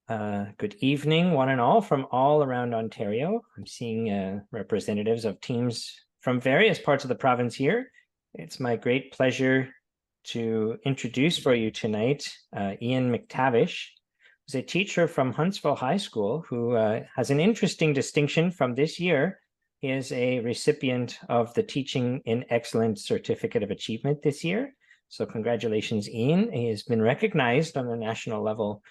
Good evening, one and all, from all around Ontario. I'm seeing representatives of teams from various parts of the province here. It's my great pleasure to introduce for you tonight Ian McTavish, who's a teacher from Huntsville High School who has an interesting distinction from this year. He is a recipient of the Teaching in Excellence Certificate of Achievement this year. So congratulations, Ian. He has been recognized on the national level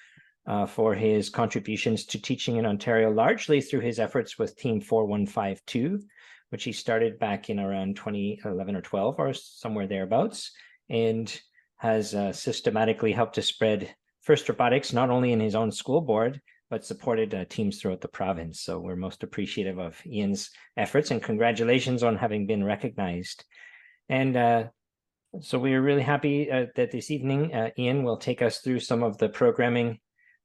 for his contributions to teaching in Ontario, largely through his efforts with Team 4152, which he started back in around 2011 or 12 or somewhere thereabouts, and has systematically helped to spread FIRST robotics, not only in his own school board, but supported teams throughout the province. So we're most appreciative of Ian's efforts, and congratulations on having been recognized. And so we are really happy that this evening, Ian will take us through some of the programming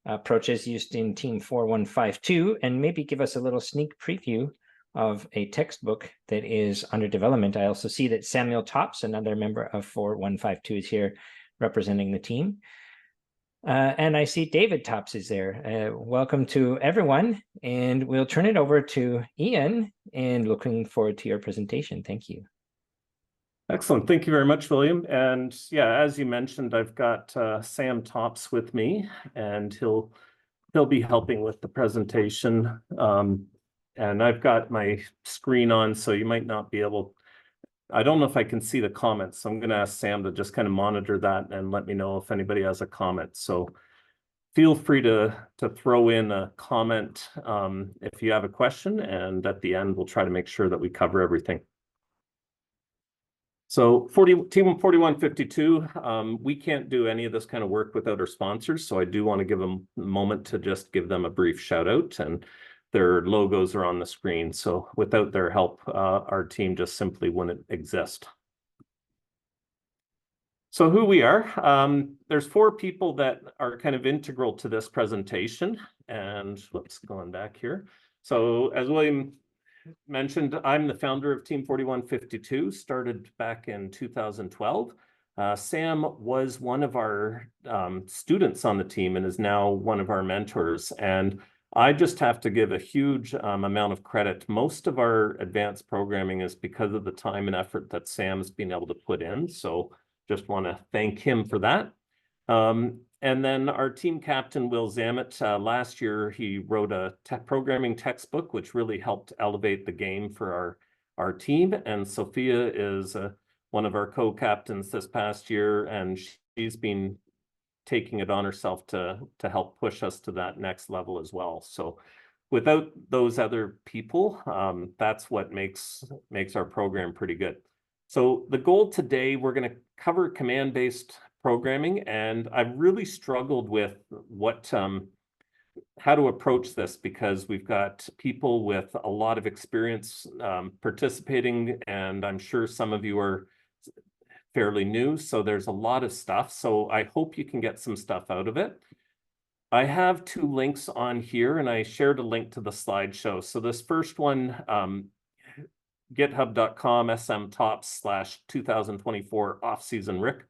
approaches used in Team 4152 and maybe give us a little sneak preview of a textbook that is under development. I also see that Samuel Tops, another member of 4152, is here representing the team. And I see David Tops is there. Welcome to everyone, and we'll turn it over to Ian, and looking forward to your presentation. Thank you. Excellent. Thank you very much, William. And yeah, as you mentioned, I've got Sam Tops with me, and he'll be helping with the presentation. And I've got my screen on, so you might not be able. I don't know if I can see the comments, so I'm going to ask Sam to just kind of monitor that and let me know if anybody has a comment. So feel free to throw in a comment if you have a question, and at the end, we'll try to make sure that we cover everything. So Team 4152, we can't do any of this kind of work without our sponsors, so I do want to give them a moment to just give them a brief shout out, and their logos are on the screen. So without their help, our team just simply wouldn't exist. So who we are, there's 4 people that are kind of integral to this presentation, and whoops, going back here. So as William mentioned, I'm the founder of Team 4152, started back in 2012. Sam was one of our students on the team and is now one of our mentors. And I just have to give a huge amount of credit. Most of our advanced programming is because of the time and effort that Sam's been able to put in. So just want to thank him for that. And then our team captain, Will Zammit, last year, he wrote a programming textbook, which really helped elevate the game for our team. And Sophia is one of our co-captains this past year, and she's been taking it on herself to help push us to that next level as well. So without those other people, that's what makes our program pretty good. So the goal today, we're going to cover command-based programming, and I've really struggled with how to approach this, because we've got people with a lot of experience participating, and I'm sure some of you are fairly new, so there's a lot of stuff. So I hope you can get some stuff out of it. I have 2 links on here, and I shared a link to the slideshow. So this first one, github.com smtops/2024 off-season Rick.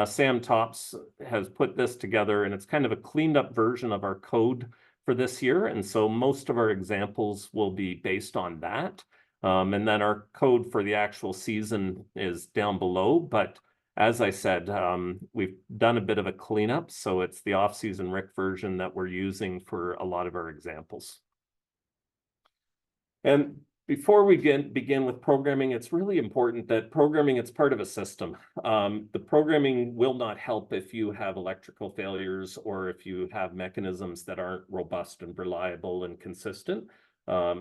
Sam Tops has put this together, and it's kind of a cleaned up version of our code for this year. And so most of our examples will be based on that. And then our code for the actual season is down below. But as I said, we've done a bit of a cleanup. So it's the off-season Rick version that we're using for a lot of our examples. And before we begin with programming, it's really important that programming, it's part of a system. The programming will not help if you have electrical failures or if you have mechanisms that aren't robust and reliable and consistent.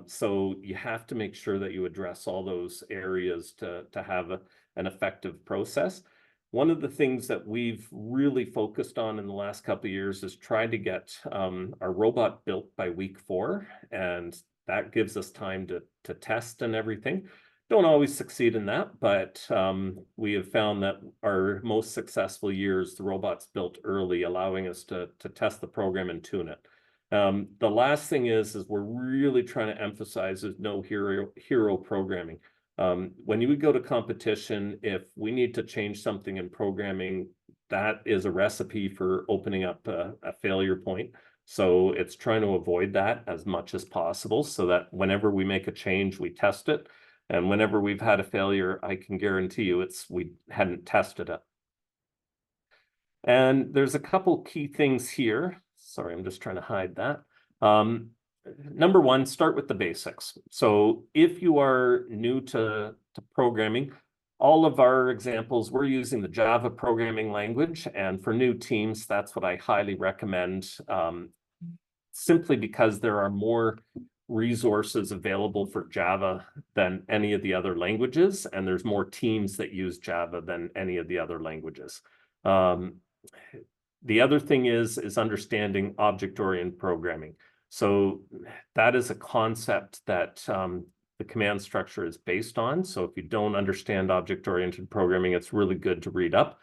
So you have to make sure that you address all those areas to have an effective process. One of the things that we've really focused on in the last couple of years is try to get our robot built by week 4, and that gives us time to test and everything. Don't always succeed in that, but we have found that our most successful years, the robot's built early, allowing us to test the program and tune it. The last thing is we're really trying to emphasize is no hero programming. When you would go to competition, if we need to change something in programming, that is a recipe for opening up a failure point. So it's trying to avoid that as much as possible so that whenever we make a change, we test it. And whenever we've had a failure, I can guarantee you we hadn't tested it. And there's a couple key things here. Sorry, I'm just trying to hide that. Number one, start with the basics. So if you are new to programming, all of our examples, we're using the Java programming language. And for new teams, that's what I highly recommend, simply because there are more resources available for Java than any of the other languages. And there's more teams that use Java than any of the other languages. The other thing is understanding object-oriented programming. So that is a concept that the command structure is based on. So if you don't understand object-oriented programming, it's really good to read up.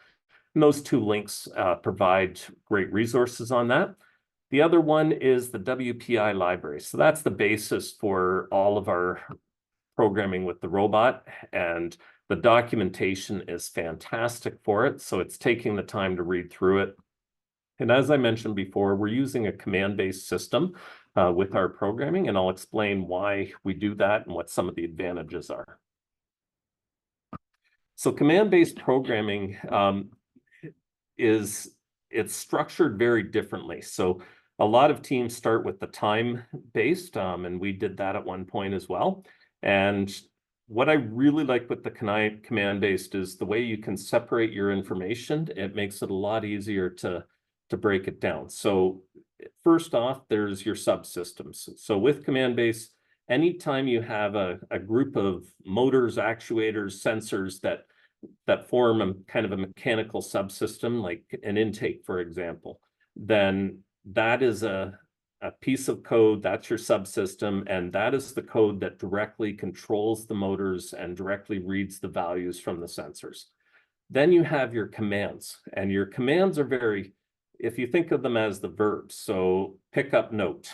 And those two links provide great resources on that. The other one is the WPI library. So that's the basis for all of our programming with the robot, and the documentation is fantastic for it. So it's taking the time to read through it. And as I mentioned before, we're using a command-based system with our programming, and I'll explain why we do that and what some of the advantages are. So command-based programming it's structured very differently. So a lot of teams start with the time-based, and we did that at one point as well. And what I really like with the command-based is the way you can separate your information. It makes it a lot easier to break it down. So first off, there's your subsystems. So with command-based, anytime you have a group of motors, actuators, sensors that form a kind of a mechanical subsystem, like an intake, for example, then that is a piece of code, that's your subsystem, and that is the code that directly controls the motors and directly reads the values from the sensors. Then you have your commands, and your commands are very, if you think of them as the verbs, so pick up note,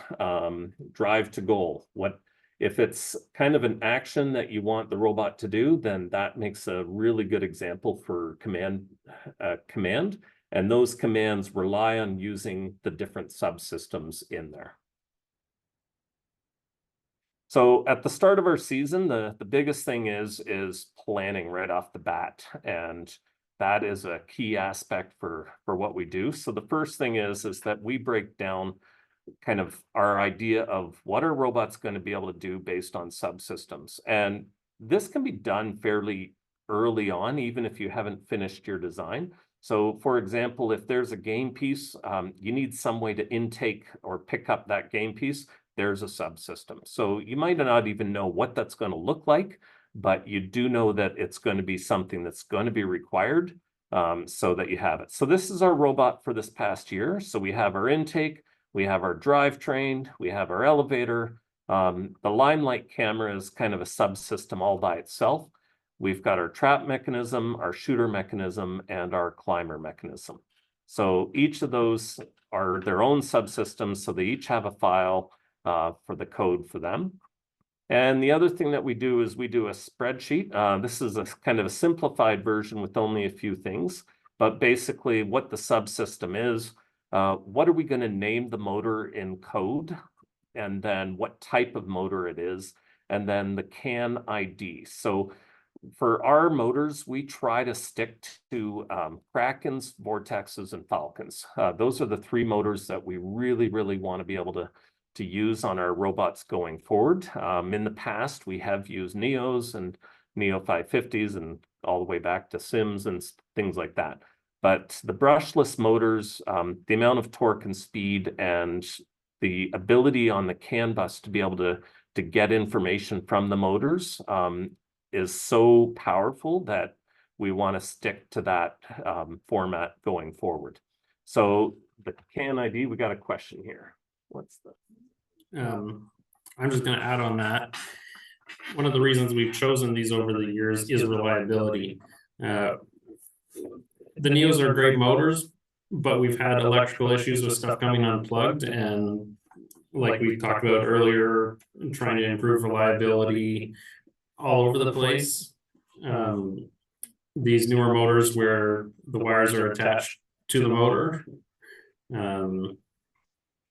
drive to goal. If it's kind of an action that you want the robot to do, then that makes a really good example for command. And those commands rely on using the different subsystems in there. So at the start of our season, the biggest thing is planning right off the bat. And that is a key aspect for what we do. So the first thing is that we break down kind of our idea of what our robot's going to be able to do based on subsystems. And this can be done fairly early on, even if you haven't finished your design. So for example, if there's a game piece, you need some way to intake or pick up that game piece, there's a subsystem. So you might not even know what that's going to look like, but you do know that it's going to be something that's going to be required, so that you have it. So this is our robot for this past year. So we have our intake, we have our drivetrain, we have our elevator. The Limelight camera is kind of a subsystem all by itself. We've got our trap mechanism, our shooter mechanism, and our climber mechanism. So each of those are their own subsystems, so they each have a file for the code for them. And the other thing that we do is we do a spreadsheet. This is a kind of a simplified version with only a few things, but basically what the subsystem is, what are we going to name the motor in code, and then what type of motor it is, and then the CAN ID. So for our motors, we try to stick to Krakens, Vortexes, and Falcons. Those are the three motors that we really, really want to be able to use on our robots going forward. In the past, we have used Neos and Neo 550s and all the way back to Sims and things like that. But the brushless motors, the amount of torque and speed and the ability on the CAN bus to be able to get information from the motors is so powerful that we want to stick to that format going forward. So the CAN ID, we got a question here. What's the... I'm just going to add on that. One of the reasons we've chosen these over the years is reliability. The Neos are great motors, but we've had electrical issues with stuff coming unplugged, and like we talked about earlier, trying to improve reliability all over the place. These newer motors where the wires are attached to the motor,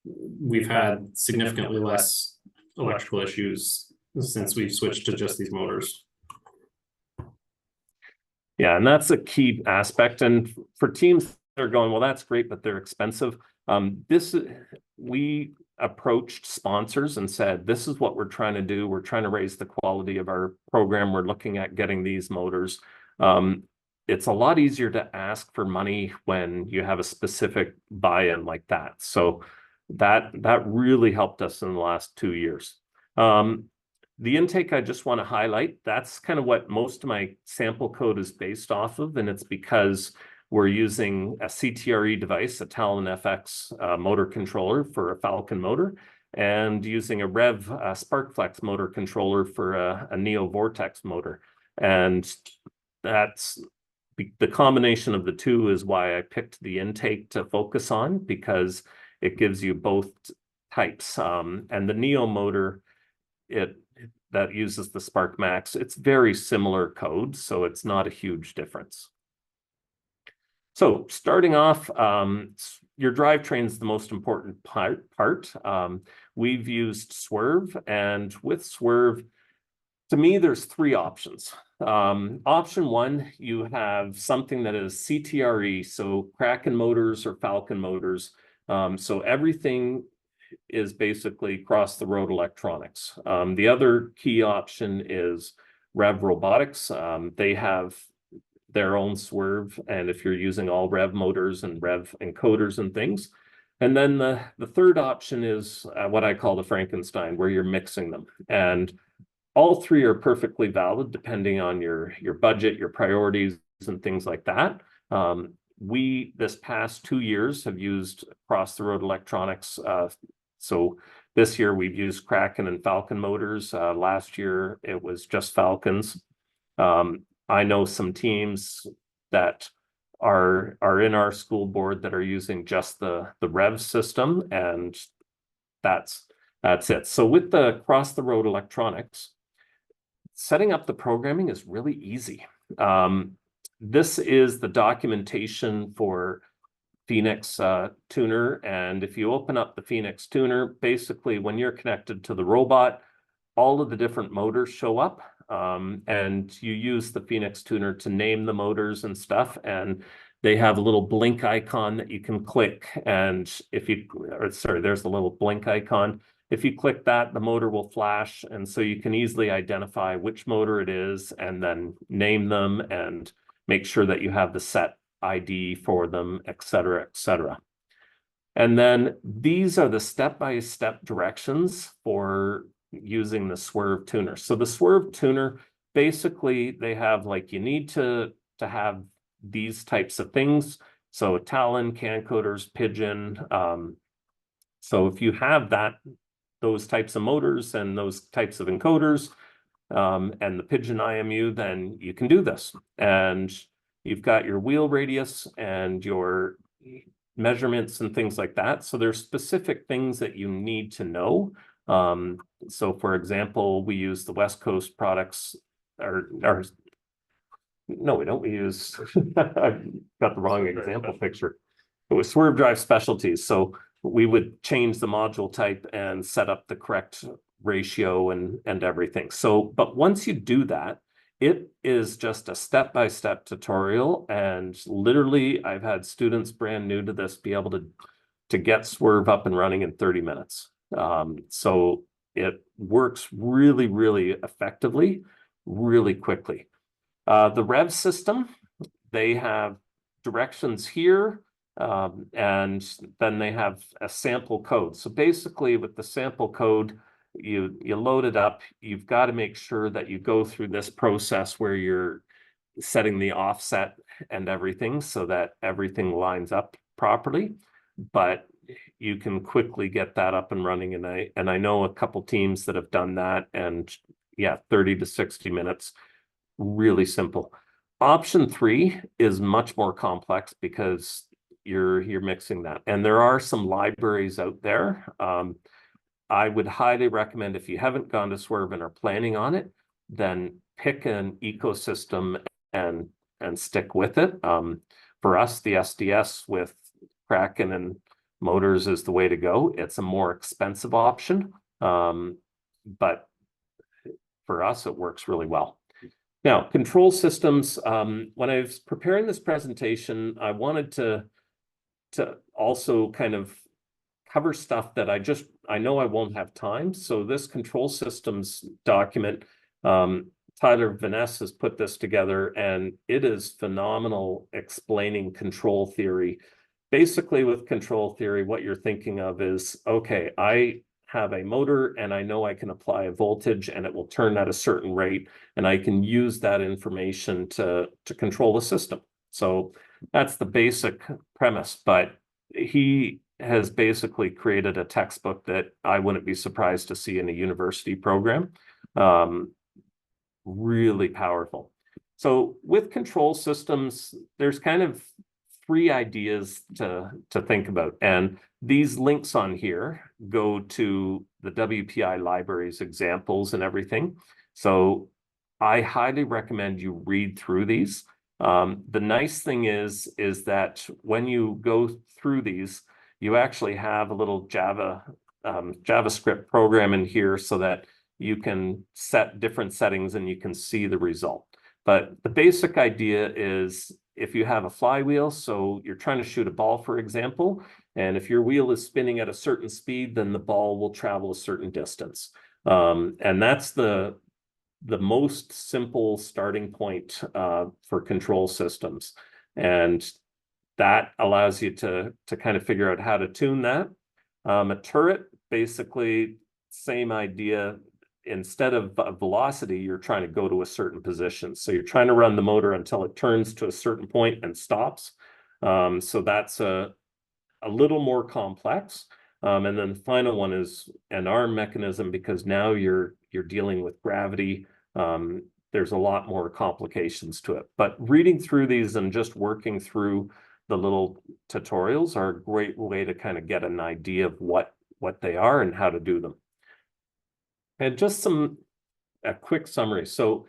we've had significantly less electrical issues since we've switched to just these motors. Yeah, and that's a key aspect. And for teams that are going, well, that's great, but they're expensive. We approached sponsors and said, this is what we're trying to do. We're trying to raise the quality of our program. We're looking at getting these motors. It's a lot easier to ask for money when you have a specific buy-in like that. So that really helped us in the last 2 years. The intake, I just want to highlight, that's kind of what most of my sample code is based off of, and it's because we're using a CTRE device, a Talon FX motor controller for a Falcon motor, and using a Rev SparkFlex motor controller for a Neo Vortex motor. And that's the combination of the two is why I picked the intake to focus on, because it gives you both types. And the Neo motor, that uses the Spark Max, it's very similar code, so it's not a huge difference. So starting off, your drivetrain is the most important part. We've used Swerve, and with Swerve, to me, there's 3 options. Option 1, you have something that is CTRE, so Kraken motors or Falcon motors. So everything is basically cross the road electronics. The other key option is Rev Robotics. They have their own Swerve, and if you're using all Rev motors and Rev encoders and things. And then the third option is what I call the Frankenstein, where you're mixing them. And all 3 are perfectly valid depending on your budget, your priorities, and things like that. We, this past 2 years, have used across the road electronics. So this year we've used Kraken and Falcon motors. Last year it was just Falcons. I know some teams that are in our school board that are using just the Rev system, and that's it. So with the across the road electronics, setting up the programming is really easy. This is the documentation for Phoenix tuner, and if you open up the Phoenix tuner, basically when you're connected to the robot, all of the different motors show up, and you use the Phoenix tuner to name the motors and stuff, and they have a little blink icon that you can click, and there's a little blink icon. If you click that, the motor will flash, and so you can easily identify which motor it is and then name them and make sure that you have the set ID for them, et cetera, et cetera. And then these are the step-by-step directions for using the Swerve tuner. So the Swerve tuner, basically they have like, you need to have these types of things. So Talon, CAN-coders, Pigeon. So if you have those types of motors and those types of encoders, and the Pigeon IMU, then you can do this. And you've got your wheel radius and your measurements and things like that. So there's specific things that you need to know. So for example, we use the West Coast products, no, we don't. We use, I got the wrong example picture. It was Swerve Drive Specialties. So we would change the module type and set up the correct ratio and everything. So, but once you do that, it is just a step-by-step tutorial, and literally I've had students brand new to this be able to get Swerve up and running in 30 minutes. So it works really, really effectively, really quickly. The Rev system, they have directions here, and then they have a sample code. So basically with the sample code, you load it up. You've got to make sure that you go through this process where you're setting the offset and everything so that everything lines up properly, but you can quickly get that up and running. And I know a couple teams that have done that, and yeah, 30 to 60 minutes, really simple. Option 3 is much more complex because you're mixing that, and there are some libraries out there. I would highly recommend, if you haven't gone to Swerve and are planning on it, then pick an ecosystem and stick with it. For us, the SDS with Kraken motors is the way to go. It's a more expensive option, but for us, it works really well. Now, control systems, when I was preparing this presentation, I wanted to also kind of cover stuff that I know I won't have time. So this control systems document, Tyler Vaness has put this together, and it is phenomenal explaining control theory. Basically, with control theory, what you're thinking of is, okay, I have a motor and I know I can apply a voltage and it will turn at a certain rate, and I can use that information to control the system. So that's the basic premise, but he has basically created a textbook that I wouldn't be surprised to see in a university program. Really powerful. So with control systems, there's kind of three ideas to think about. And these links on here go to the WPI libraries examples and everything. So I highly recommend you read through these. The nice thing is that when you go through these, you actually have a little JavaScript program in here so that you can set different settings and you can see the result. But the basic idea is, if you have a flywheel, so you're trying to shoot a ball, for example, and if your wheel is spinning at a certain speed, then the ball will travel a certain distance. And that's the most simple starting point for control systems. And that allows you to kind of figure out how to tune that. A turret, basically, same idea. Instead of velocity, you're trying to go to a certain position. So you're trying to run the motor until it turns to a certain point and stops. So that's a little more complex. And then the final one is an arm mechanism, because now you're dealing with gravity. There's a lot more complications to it. But reading through these and just working through the little tutorials are a great way to kind of get an idea of what they are and how to do them. And just a quick summary. So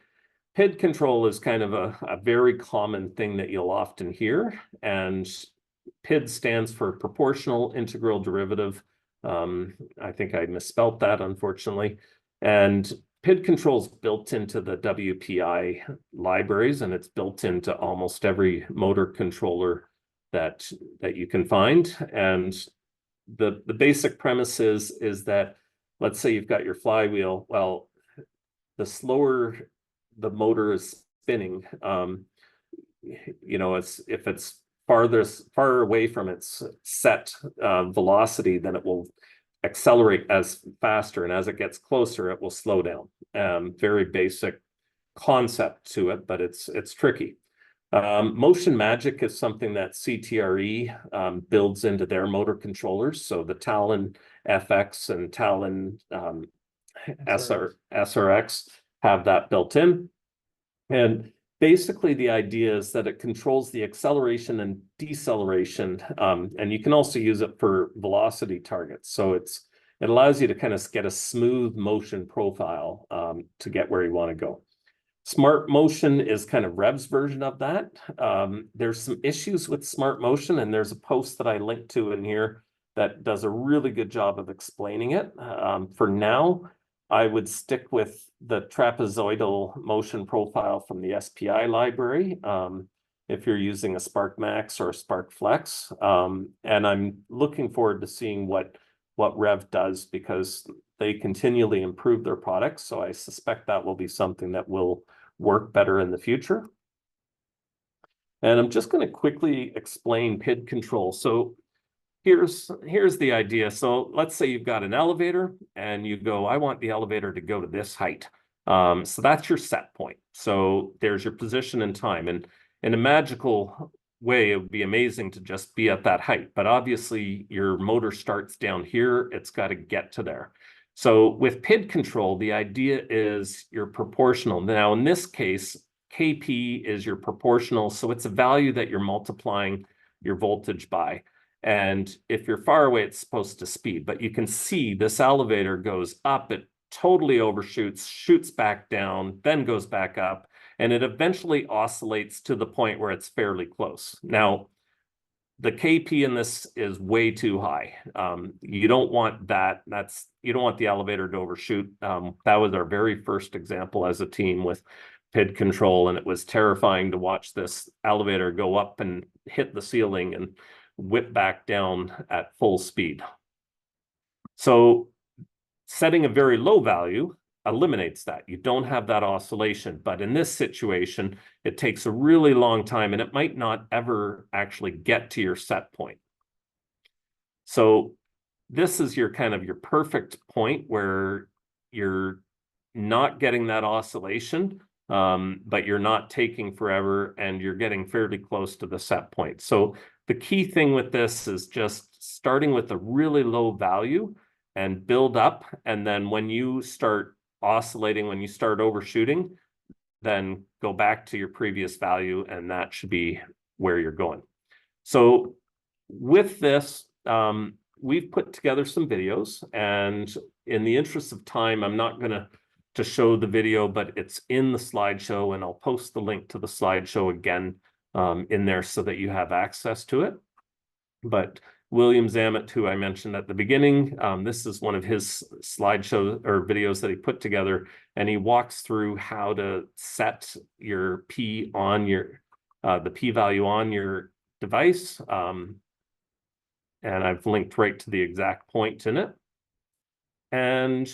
PID control is kind of a very common thing that you'll often hear. And PID stands for proportional integral derivative. I think I misspelt that, unfortunately. And PID control is built into the WPI libraries, and it's built into almost every motor controller that you can find. And the basic premise is that, let's say you've got your flywheel. Well, the slower the motor is spinning, if it's far away from its set velocity, then it will accelerate as faster, and as it gets closer, it will slow down. Very basic concept to it, but it's tricky. Motion magic is something that CTRE builds into their motor controllers. So the Talon FX and Talon SRX have that built in. And basically the idea is that it controls the acceleration and deceleration. And you can also use it for velocity targets. So it allows you to kind of get a smooth motion profile to get where you want to go. Smart Motion is kind of Rev's version of that. There's some issues with Smart Motion, and there's a post that I linked to in here that does a really good job of explaining it. For now, I would stick with the trapezoidal motion profile from the SPI library if you're using a Spark Max or a Spark Flex. And I'm looking forward to seeing what Rev does, because they continually improve their products. So I suspect that will be something that will work better in the future. And I'm just going to quickly explain PID control. So here's the idea. So let's say you've got an elevator and you go, I want the elevator to go to this height. So that's your set point. So there's your position and time. And in a magical way, it would be amazing to just be at that height. But obviously your motor starts down here. It's got to get to there. So with PID control, the idea is you're proportional. Now, in this case, KP is your proportional. So it's a value that you're multiplying your voltage by. And if you're far away, it's supposed to speed. But you can see this elevator goes up, it totally overshoots, shoots back down, then goes back up, and it eventually oscillates to the point where it's fairly close. Now, the KP in this is way too high. You don't want that. You don't want the elevator to overshoot. That was our very first example as a team with PID control, and it was terrifying to watch this elevator go up and hit the ceiling and whip back down at full speed. So setting a very low value eliminates that. You don't have that oscillation. But in this situation, it takes a really long time, and it might not ever actually get to your set point. So this is your kind of your perfect point where you're not getting that oscillation, but you're not taking forever, and you're getting fairly close to the set point. So the key thing with this is just starting with a really low value and build up. And then when you start oscillating, when you start overshooting, then go back to your previous value, and that should be where you're going. So with this, we've put together some videos, and in the interest of time, I'm not going to show the video, but it's in the slideshow, and I'll post the link to the slideshow again in there so that you have access to it. But William Zammit, who I mentioned at the beginning, this is one of his slideshow or videos that he put together, and he walks through how to set your P on your the P value on your device. And I've linked right to the exact point in it. And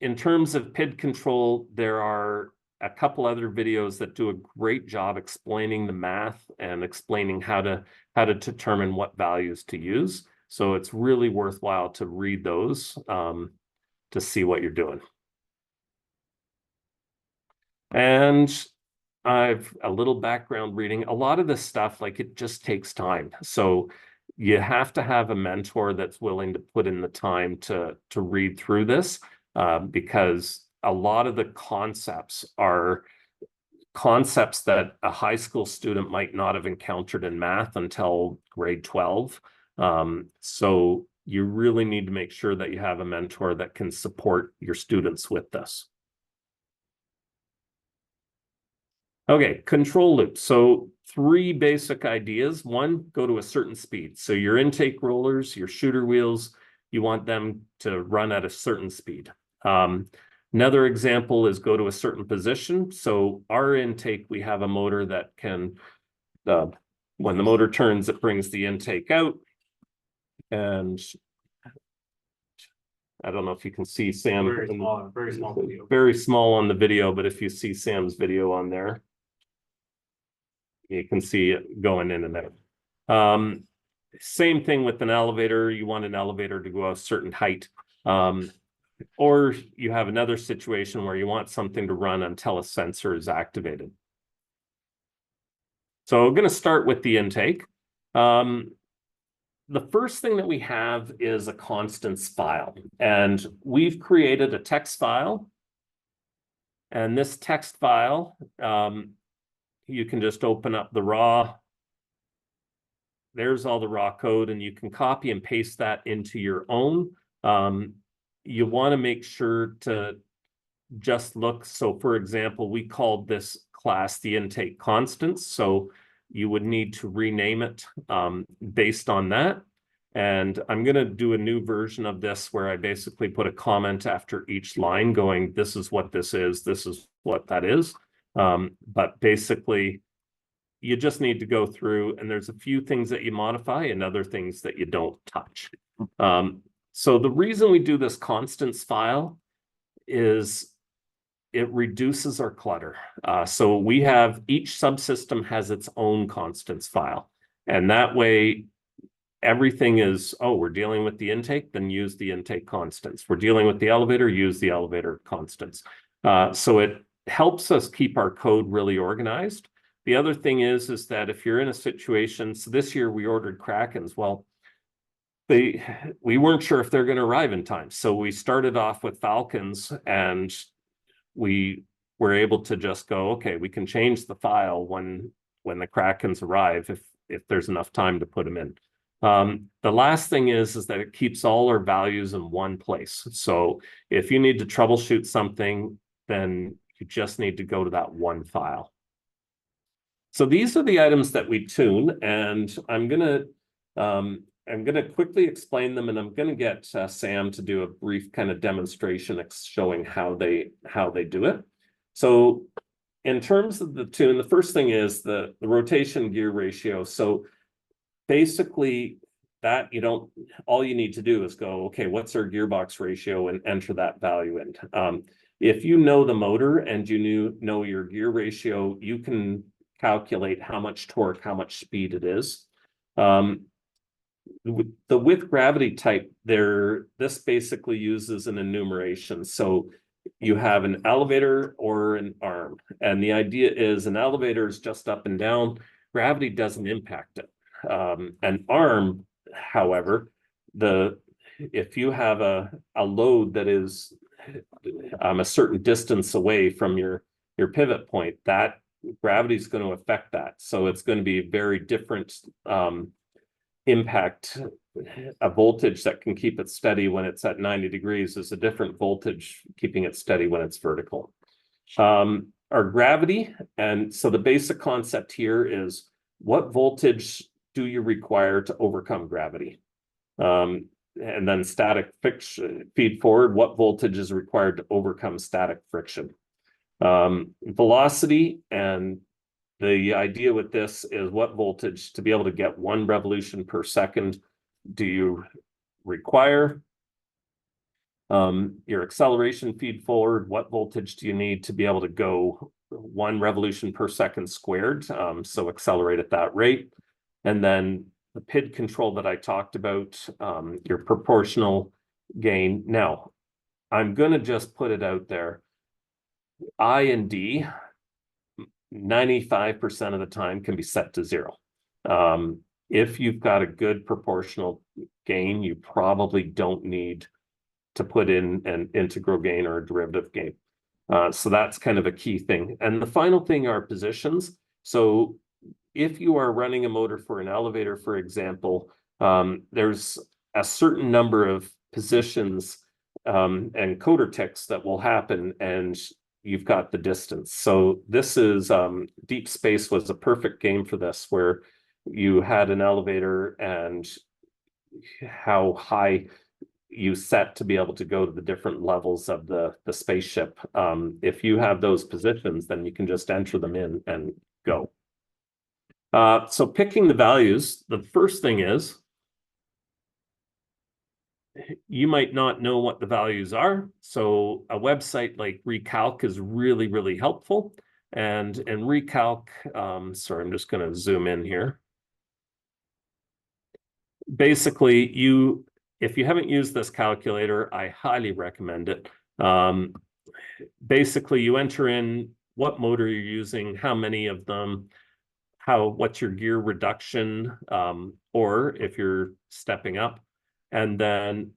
in terms of PID control, there are a couple other videos that do a great job explaining the math and explaining how to determine what values to use. So it's really worthwhile to read those to see what you're doing. And I've a little background reading. A lot of this stuff, like, it just takes time. So you have to have a mentor that's willing to put in the time to read through this, because a lot of the concepts are concepts that a high school student might not have encountered in math until grade 12. So you really need to make sure that you have a mentor that can support your students with this. Okay, control loop. So 3 basic ideas. 1, go to a certain speed. So your intake rollers, your shooter wheels, you want them to run at a certain speed. Another example is go to a certain position. So our intake, we have a motor that can, when the motor turns, it brings the intake out. And I don't know if you can see Sam. Very small video. Very small on the video, but if you see Sam's video on there, you can see it going in and out. Same thing with an elevator. You want an elevator to go a certain height. Or you have another situation where you want something to run until a sensor is activated. So I'm going to start with the intake. The first thing that we have is a constants file, and we've created a text file. And this text file, you can just open up the raw. There's all the raw code, and you can copy and paste that into your own. You want to make sure to just look. So for example, we called this class the intake constants. So you would need to rename it based on that. And I'm going to do a new version of this where I basically put a comment after each line going, this is what this is what that is. But basically, you just need to go through, and there's a few things that you modify and other things that you don't touch. So the reason we do this constants file is it reduces our clutter. So we have, each subsystem has its own constants file. And that way, everything is, oh, we're dealing with the intake, then use the intake constants. We're dealing with the elevator, use the elevator constants. So it helps us keep our code really organized. The other thing is that if you're in a situation, so this year we ordered Krakens, well, we weren't sure if they're going to arrive in time. So we started off with Falcons, and we were able to just go, okay, we can change the file when the Krakens arrive if there's enough time to put them in. The last thing is that it keeps all our values in one place. So if you need to troubleshoot something, then you just need to go to that one file. So these are the items that we tune, and I'm going to I'm going to quickly explain them, and I'm going to get Sam to do a brief kind of demonstration showing how they do it. So in terms of the tune, the first thing is the rotation gear ratio. So basically that all you need to do is go, okay, what's our gearbox ratio, and enter that value in. If you know the motor and you know your gear ratio, you can calculate how much torque, how much speed it is. The with gravity type, this basically uses an enumeration. So you have an elevator or an arm, and the idea is an elevator is just up and down. Gravity doesn't impact it. An arm, however, if you have a load that is a certain distance away from your pivot point, that gravity is going to affect that. So it's going to be a very different impact. A voltage that can keep it steady when it's at 90 degrees is a different voltage keeping it steady when it's vertical. Our gravity, and so the basic concept here is, what voltage do you require to overcome gravity? And then static friction feed forward, what voltage is required to overcome static friction? Velocity, and the idea with this is, what voltage to be able to get 1 revolution per second do you require? Your acceleration feed forward, what voltage do you need to be able to go 1 revolution per second squared? So accelerate at that rate. And then the PID control that I talked about, your proportional gain. Now, I'm going to just put it out there. I and D, 95% of the time can be set to 0. If you've got a good proportional gain, you probably don't need to put in an integral gain or a derivative gain. So that's kind of a key thing. And the final thing are positions. So if you are running a motor for an elevator, for example, there's a certain number of positions and coder ticks that will happen, and you've got the distance. So this is Deep Space was a perfect game for this, where you had an elevator and how high you set to be able to go to the different levels of the spaceship. If you have those positions, then you can just enter them in and go. So picking the values, the first thing is, you might not know what the values are. So a website like Recalc is really, really helpful. And in Recalc, sorry, I'm just going to zoom in here. Basically, if you haven't used this calculator, I highly recommend it. Basically, you enter in what motor you're using, how many of them, what's your gear reduction, or if you're stepping up, and then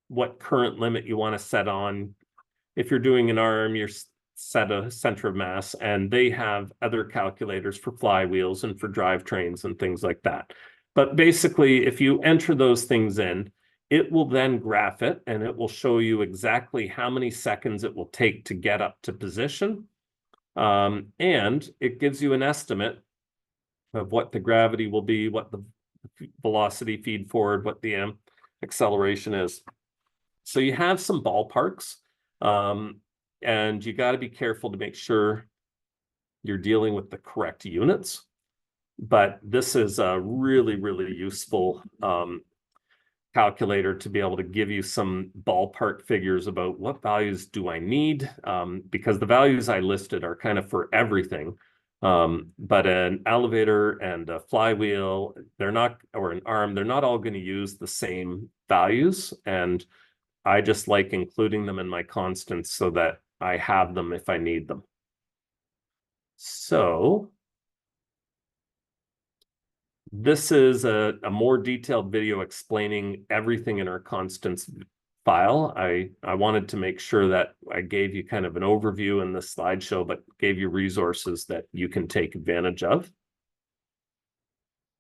what current limit you want to set on. If you're doing an arm, you're set a center of mass, and they have other calculators for flywheels and for drivetrains and things like that. But basically, if you enter those things in, it will then graph it, and it will show you exactly how many seconds it will take to get up to position. And it gives you an estimate of what the gravity will be, what the velocity feed forward, what the acceleration is. So you have some ballparks, and you got to be careful to make sure you're dealing with the correct units. But this is a really, really useful calculator to be able to give you some ballpark figures about what values do I need, because the values I listed are kind of for everything. But an elevator and a flywheel, or an arm, they're not all going to use the same values. And I just like including them in my constants so that I have them if I need them. So this is a more detailed video explaining everything in our constants file. I wanted to make sure that I gave you kind of an overview in this slideshow, but gave you resources that you can take advantage of.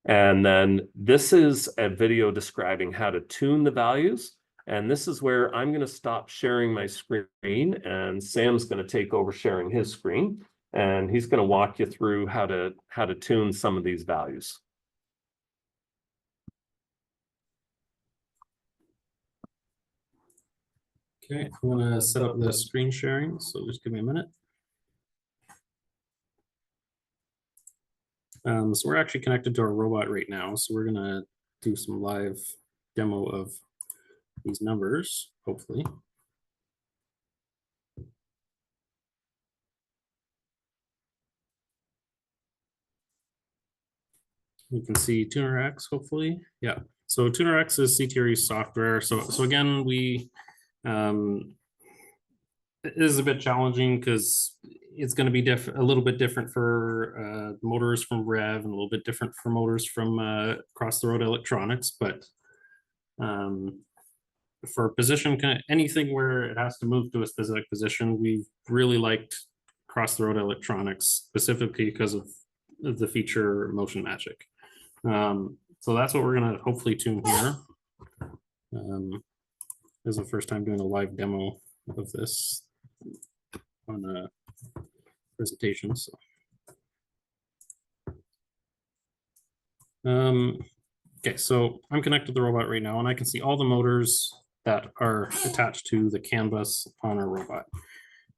And then this is a video describing how to tune the values. And this is where I'm going to stop sharing my screen, and Sam's going to take over sharing his screen, and he's going to walk you through how to tune some of these values. Okay, I'm gonna set up the screen sharing, so just give me a minute. So we're actually connected to our robot right now, so we're gonna do some live demo of these numbers, hopefully. You can see TunerX, hopefully. Yeah. So TunerX is CTRE software. So again, we it is a bit challenging because it's going to be a little bit different for motors from Rev and a little bit different for motors from across the road electronics. But for position, anything where it has to move to a specific position, we really liked across the road electronics specifically because of the feature Motion Magic. So that's what we're going to hopefully tune here. This is the first time doing a live demo of this on a presentation. So. Okay, so I'm connected to the robot right now, and I can see all the motors that are attached to the CAN bus on our robot.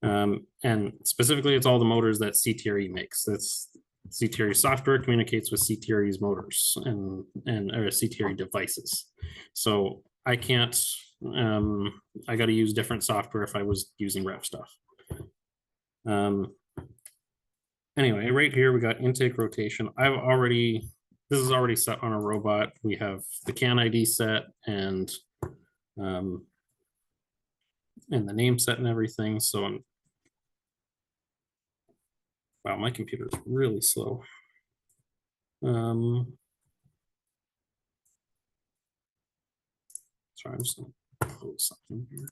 And specifically, it's all the motors that CTRE makes. That's CTRE software communicates with CTRE's motors and or CTRE devices. So I can't. I got to use different software if I was using Rev stuff. Anyway, right here we got intake rotation. This is already set on a robot. We have the CAN ID set and the name set and everything. So wow, my computer is really slow. Sorry, I'm just gonna close something here.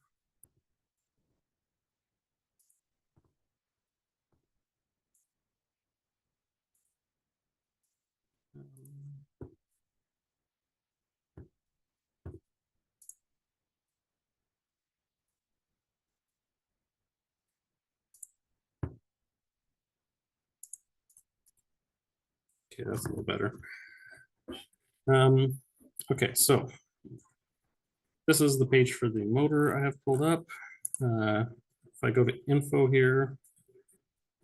Okay, that's a little better. Okay, so this is the page for the motor I have pulled up. If I go to info here,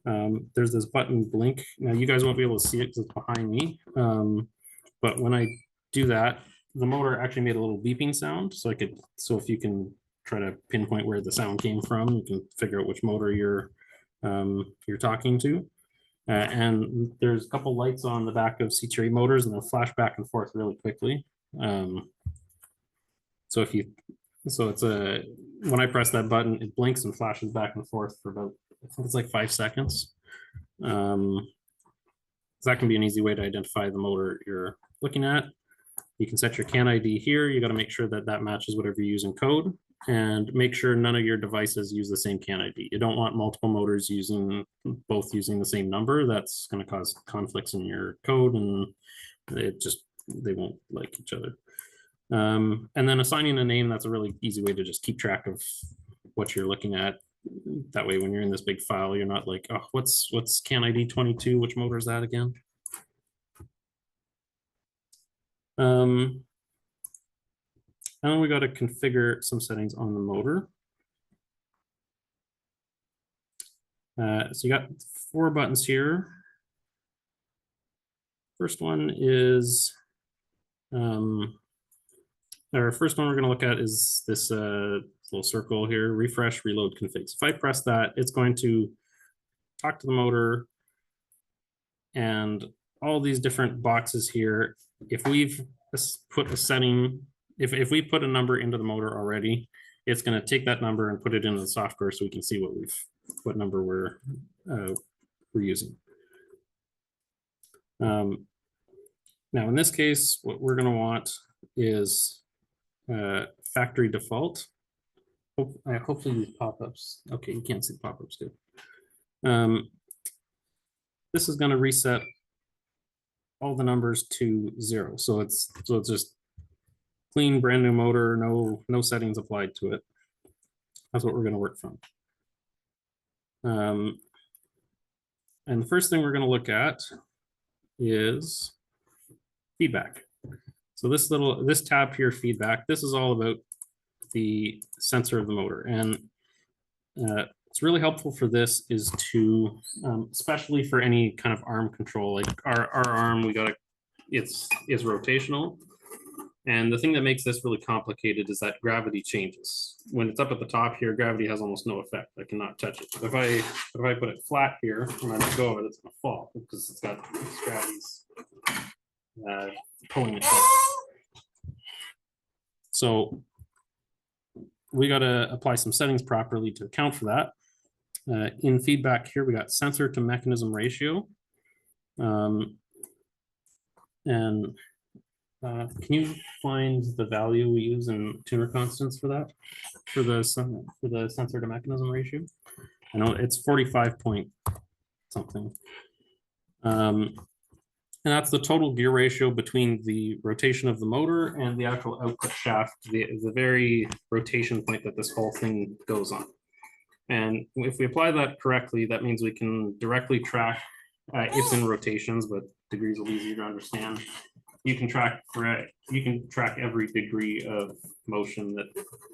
there's this button blink. Now you guys won't be able to see it because it's behind me. But when I do that, the motor actually made a little beeping sound. So if you can try to pinpoint where the sound came from, you can figure out which motor you're talking to. And there's a couple lights on the back of CTRE motors, and they'll flash back and forth really quickly. So it's when I press that button, it blinks and flashes back and forth for about, I think it's like 5 seconds. That can be an easy way to identify the motor you're looking at. You can set your CAN ID here. You got to make sure that that matches whatever you use in code, and make sure none of your devices use the same CAN ID. You don't want multiple motors both using the same number. That's going to cause conflicts in your code, and they won't like each other. And then assigning a name, that's a really easy way to just keep track of what you're looking at. That way, when you're in this big file, you're not like, oh, what's CAN ID 22? Which motor is that again? And then we got to configure some settings on the motor. So you got 4 buttons here. First one is, our first one we're going to look at is this little circle here, refresh, reload, config. So if I press that, it's going to talk to the motor and all these different boxes here. If we've put a setting, if we put a number into the motor already, it's going to take that number and put it into the software so we can see what number we're using. Now in this case, what we're going to want is factory default. Hopefully these pop-ups. Okay, you can't see the pop-ups good. This is going to reset all the numbers to 0. So it's just clean, brand new motor, no settings applied to it. That's what we're going to work from. And the first thing we're going to look at is feedback. So this tab here, feedback, this is all about the sensor of the motor. And it's really helpful for this is to, especially for any kind of arm control, like our arm, it's rotational. And the thing that makes this really complicated is that gravity changes. When it's up at the top here, gravity has almost no effect. I cannot touch it. If I put it flat here and I let go of it, it's going to fall because it's got gravity's pulling it down. So we got to apply some settings properly to account for that. In feedback here, we got sensor to mechanism ratio. Can you find the value we use in tuner constants for that? For the sensor to mechanism ratio? I know it's 45 point something. And that's the total gear ratio between the rotation of the motor and the actual output shaft, the very rotation point that this whole thing goes on. And if we apply that correctly, that means we can directly track, it's in rotations, but degrees will be easier to understand. You can track every degree of motion that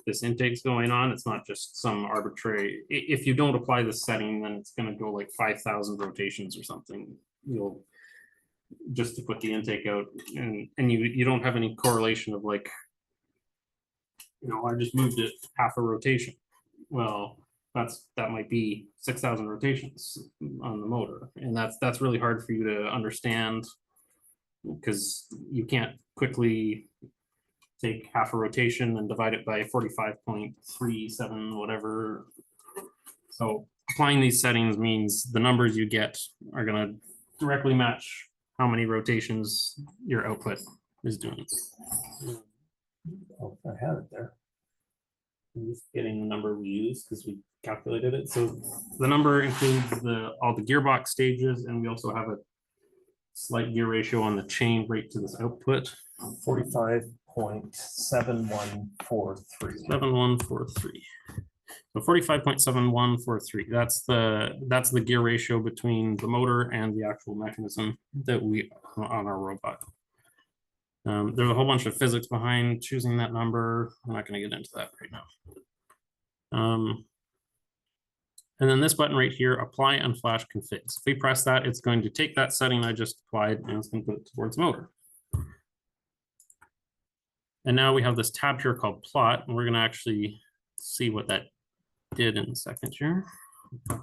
this intake's going on. It's not just some arbitrary. If you don't apply this setting, then it's going to go like 5,000 rotations or something. You'll just to put the intake out, and you don't have any correlation of like, I just moved it half a rotation. Well, that might be 6,000 rotations on the motor, and that's really hard for you to understand, because you can't quickly take half a rotation and divide it by 45.37 whatever. So applying these settings means the numbers you get are going to directly match how many rotations your output is doing. Oh, I have it there. I'm just getting the number we use because we calculated it. So the number includes all the gearbox stages, and we also have a slight gear ratio on the chain right to this output. 45.7143. 7143. So 45.7143. That's the gear ratio between the motor and the actual mechanism that we on our robot. There's a whole bunch of physics behind choosing that number. I'm not going to get into that right now. And then this button right here, apply unflash configs. If we press that, it's going to take that setting I just applied and it's going to put it towards motor. And now we have this tab here called plot, and we're going to actually see what that did in a second here. How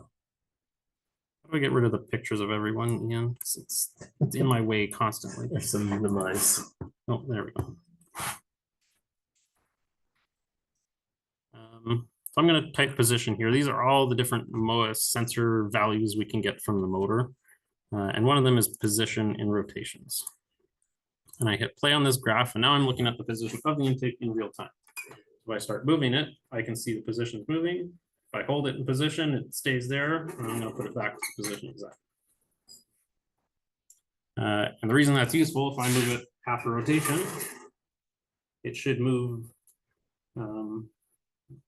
do I get rid of the pictures of everyone, Ian? Because it's in my way constantly. There's some minimize. Oh, there we go. So I'm going to type position here. These are all the different sensor values we can get from the motor. And one of them is position in rotations. And I hit play on this graph, and now I'm looking at the position of the intake in real time. If I start moving it, I can see the position is moving. If I hold it in position, it stays there, and I'm going to put it back to position exactly. And the reason that's useful, if I move it half a rotation, it should move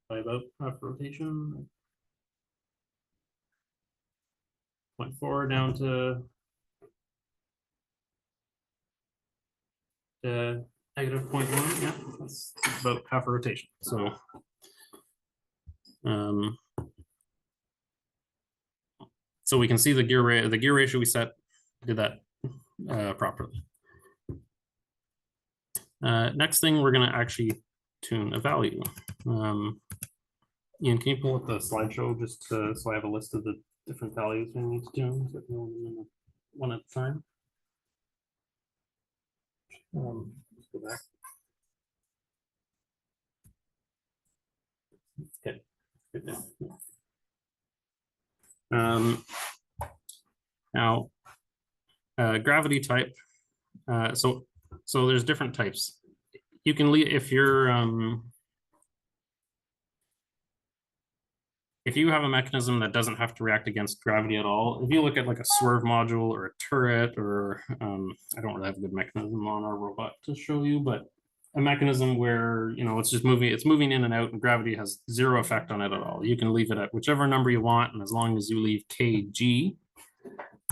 by about half rotation. 0.4 down to negative 0.1. Yeah, that's about half a rotation. So so we can see the gear ratio we set did that properly. Next thing, we're going to actually tune a value. Ian, can you pull up the slideshow just so I have a list of the different values we need to tune, so one at a time? Let's go back. Okay. Good now, gravity type. So there's different types. You can leave if you have a mechanism that doesn't have to react against gravity at all. If you look at like a swerve module or a turret, or I don't really have a good mechanism on our robot to show you, but a mechanism where it's just moving in and out, and gravity has zero effect on it at all. You can leave it at whichever number you want, and as long as you leave kg,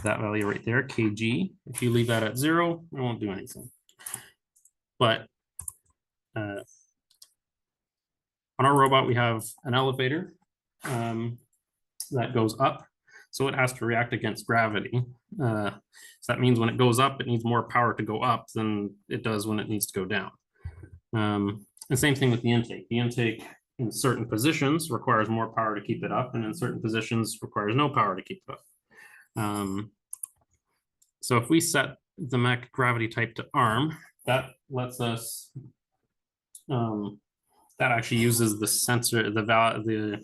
that value right there, kg, if you leave that at 0, it won't do anything. But On our robot, we have an elevator that goes up. So it has to react against gravity. So that means when it goes up, it needs more power to go up than it does when it needs to go down. And same thing with the intake. The intake in certain positions requires more power to keep it up, and in certain positions requires no power to keep it up. So if we set the mech gravity type to arm, that lets us, that actually uses the sensor, the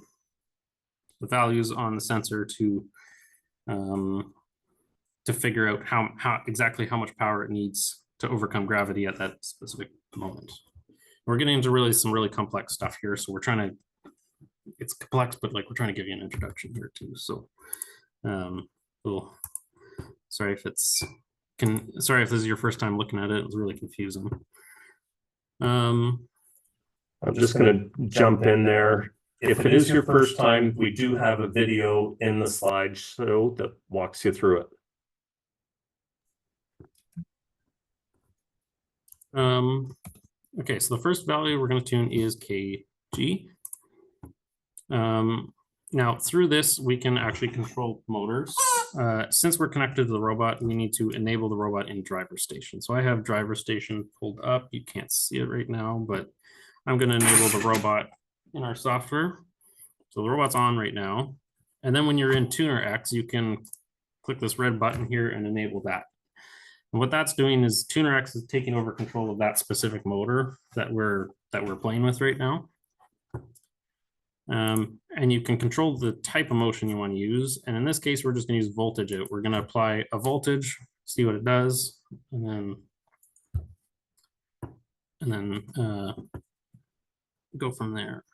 values on the sensor to figure out how exactly how much power it needs to overcome gravity at that specific moment. We're getting into really some really complex stuff here, so we're trying to, it's complex, but like we're trying to give you an introduction here too. So sorry if it's sorry if this is your first time looking at it. It's really confusing. I'm just going to jump in there. If it is your first time, we do have a video in the slideshow that walks you through it. Okay, so the first value we're going to tune is kg. Now through this, we can actually control motors. Since we're connected to the robot, we need to enable the robot in driver station. So I have driver station pulled up. You can't see it right now, but I'm going to enable the robot in our software. So the robot's on right now. And then when you're in Tuner X, you can click this red button here and enable that. And what that's doing is Tuner X is taking over control of that specific motor that we're playing with right now. And you can control the type of motion you want to use. And in this case, we're just going to use voltage out. We're going to apply a voltage, see what it does, and then go from there.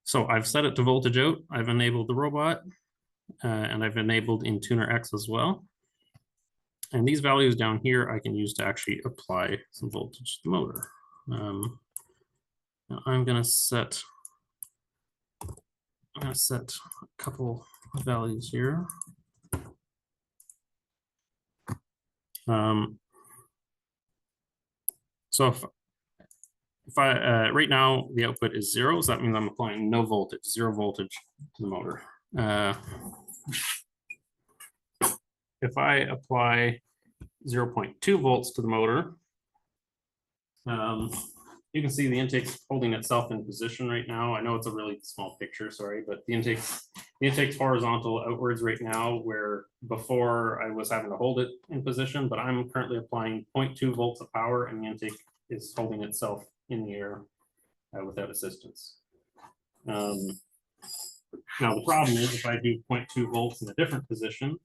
So I've set it to voltage out. I've enabled the robot, and I've enabled in Tuner X as well. And these values down here, I can use to actually apply some voltage to the motor. Now I'm going to set a couple of values here. So if I right now the output is 0, so that means I'm applying no voltage, 0 voltage to the motor. If I apply 0.2 volts to the motor, you can see the intake's holding itself in position right now. I know it's a really small picture, sorry, but the intake's horizontal outwards right now, where before I was having to hold it in position, but I'm currently applying 0.2 volts of power, and the intake is holding itself in the air without assistance. Now the problem is if I do 0.2 volts in a different position,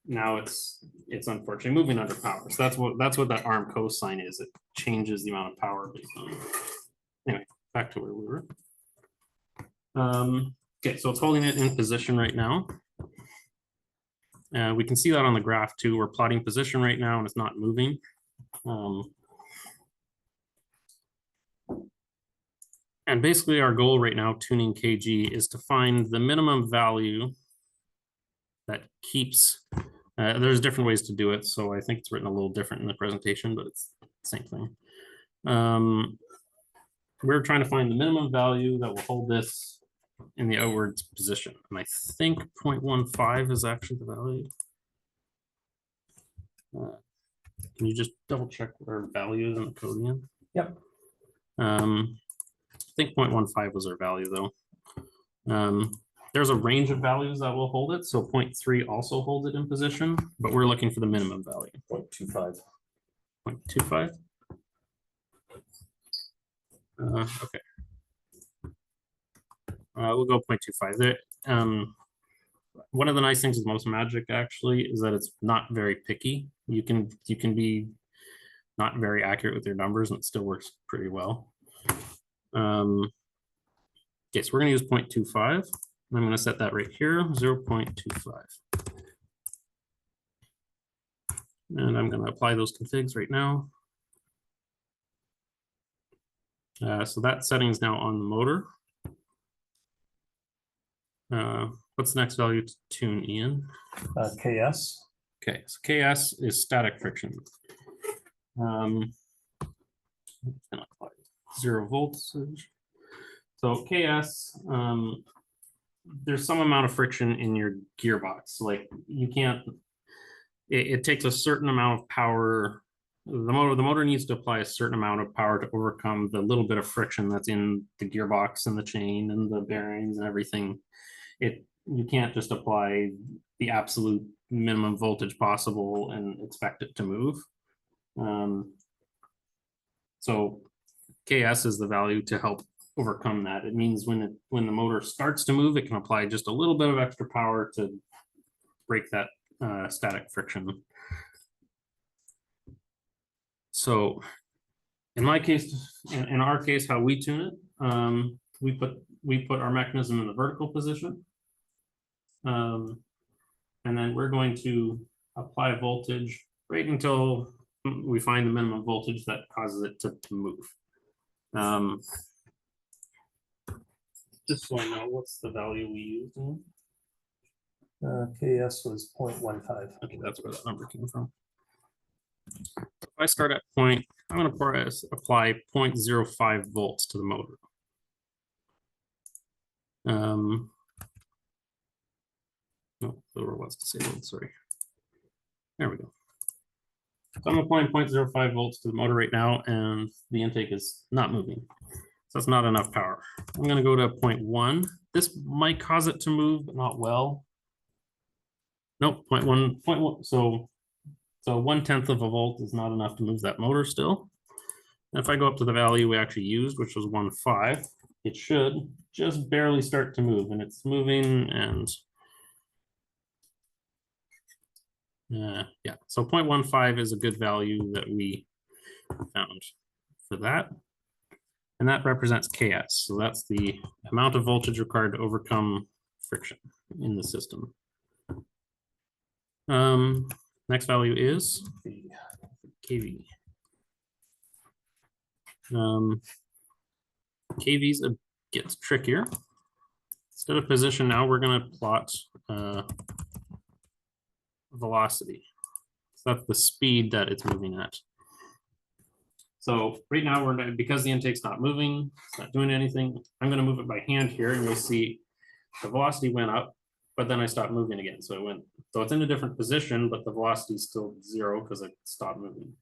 now it's unfortunately moving under power. So that's what that arm cosine is. It changes the amount of power based on. Anyway, back to where we were. Okay, so it's holding it in position right now. We can see that on the graph too. We're plotting position right now and it's not moving. And basically our goal right now, tuning kg, is to find the minimum value that keeps, there's different ways to do it. So I think it's written a little different in the presentation, but it's the same thing. We're trying to find the minimum value that will hold this in the outwards position. And I think 0.15 is actually the value. Can you just double check what our value is in the code again? Yep. I think 0.15 was our value though. There's a range of values that will hold it. So 0.3 also holds it in position, but we're looking for the minimum value. 0.25. 0.25. Okay. We'll go 0.25 there. One of the nice things with Most Magic actually is that it's not very picky. You can be not very accurate with your numbers and it still works pretty well. Okay, so we're going to use 0.25. I'm going to set that right here, 0.25. And I'm going to apply those configs right now. So that setting is now on the motor. What's the next value to tune, Ian? KS. Okay, so KS is static friction. 0 voltage. So KS, there's some amount of friction in your gearbox. Like you can't, it takes a certain amount of power. The motor needs to apply a certain amount of power to overcome the little bit of friction that's in the gearbox and the chain and the bearings and everything. You can't just apply the absolute minimum voltage possible and expect it to move. So KS is the value to help overcome that. It means when the motor starts to move, it can apply just a little bit of extra power to break that static friction. So in my case, in our case, how we tune it, we put our mechanism in the vertical position. And then we're going to apply voltage right until we find the minimum voltage that causes it to move. Just so I know, what's the value we used in? KS was 0.15. Okay, that's where that number came from. If I start at point, I'm going to apply 0.05 volts to the motor. No, lower was disabled, sorry. There we go. So I'm applying 0.05 volts to the motor right now, and the intake is not moving. So that's not enough power. I'm going to go to 0.1. This might cause it to move, but not well. Nope, 0.1. So 1/10 of a volt is not enough to move that motor still. And if I go up to the value we actually used, which was 1.5, it should just barely start to move, and it's moving. And yeah, so 0.15 is a good value that we found for that. And that represents KS. So that's the amount of voltage required to overcome friction in the system. Next value is KV. KV's gets trickier. Instead of position now, we're going to plot velocity. So that's the speed that it's moving at. So right now, because the intake's not moving, it's not doing anything, I'm going to move it by hand here, and you'll see the velocity went up, but then I stopped moving again. So it's in a different position, but the velocity is still 0 because it stopped moving.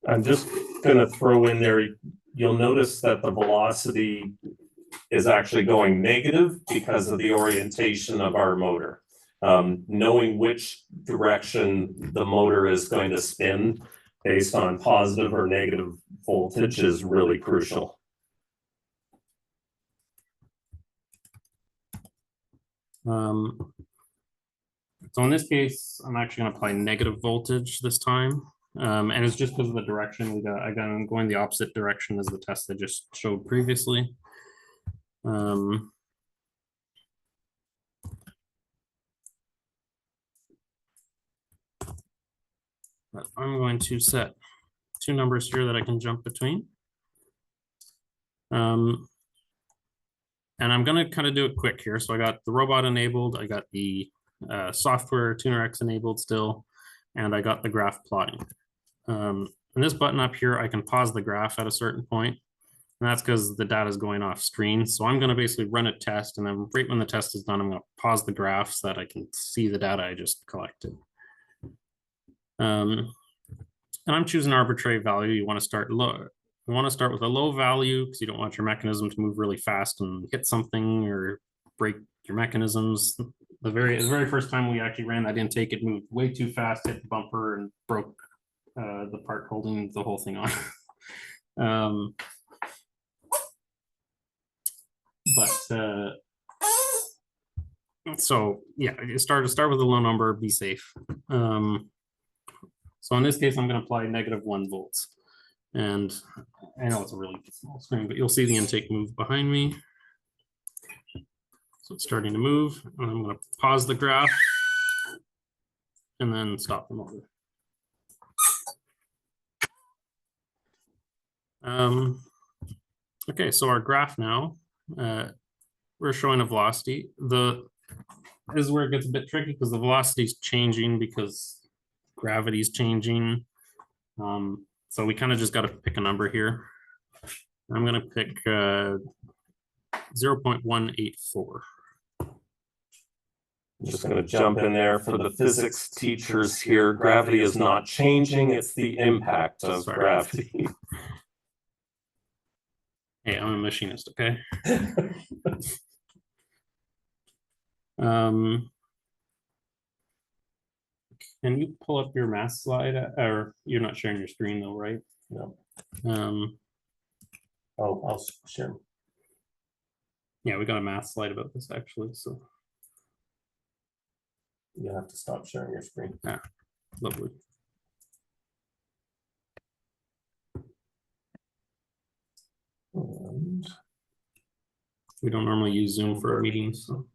I'm just going to throw in there, you'll notice that the velocity is actually going negative because of the orientation of our motor. Knowing which direction the motor is going to spin based on positive or negative voltage is really crucial. So in this case, I'm actually going to apply negative voltage this time. And it's just because of the direction. I'm going the opposite direction as the test I just showed previously. But I'm going to set 2 numbers here that I can jump between. And I'm going to kind of do it quick here. So I got the robot enabled. I got the software TunerX enabled still, and I got the graph plotting. And this button up here, I can pause the graph at a certain point, and that's because the data is going off screen. So I'm going to basically run a test, and then right when the test is done, I'm going to pause the graph so that I can see the data I just collected. And I'm choosing an arbitrary value. You want to start low. You want to start with a low value because you don't want your mechanism to move really fast and hit something or break your mechanisms. The very first time we actually ran that intake, it moved way too fast, hit the bumper, and broke the part holding the whole thing on. So yeah, start with a low number, be safe. So in this case, I'm going to apply -1 volts. And I know it's a really small screen, but you'll see the intake move behind me. So it's starting to move. And I'm going to pause the graph and then stop the motor. Okay, so our graph now, we're showing a velocity. This is where it gets a bit tricky because the velocity is changing because gravity is changing. So we kind of just got to pick a number here. I'm going to pick 0.184. I'm just going to jump in there for the physics teachers here. Gravity is not changing, it's the impact of gravity. Hey, I'm a machinist, okay? Can you pull up your math slide, or you're not sharing your screen though, right? No. I'll share. Yeah, we got a math slide about this actually, so you have to stop sharing your screen. Yeah, lovely. And we don't normally use Zoom for our meetings, so.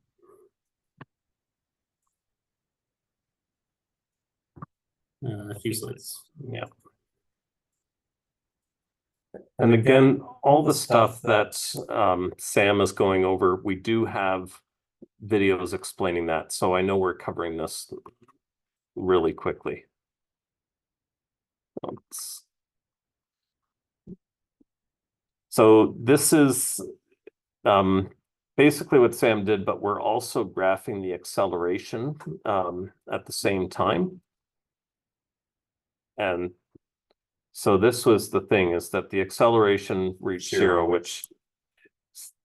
A few slides. Yeah. And again, all the stuff that Sam is going over, we do have videos explaining that. So I know we're covering this really quickly. So this is basically what Sam did, but we're also graphing the acceleration at the same time. And so this was the thing, is that the acceleration reached zero, which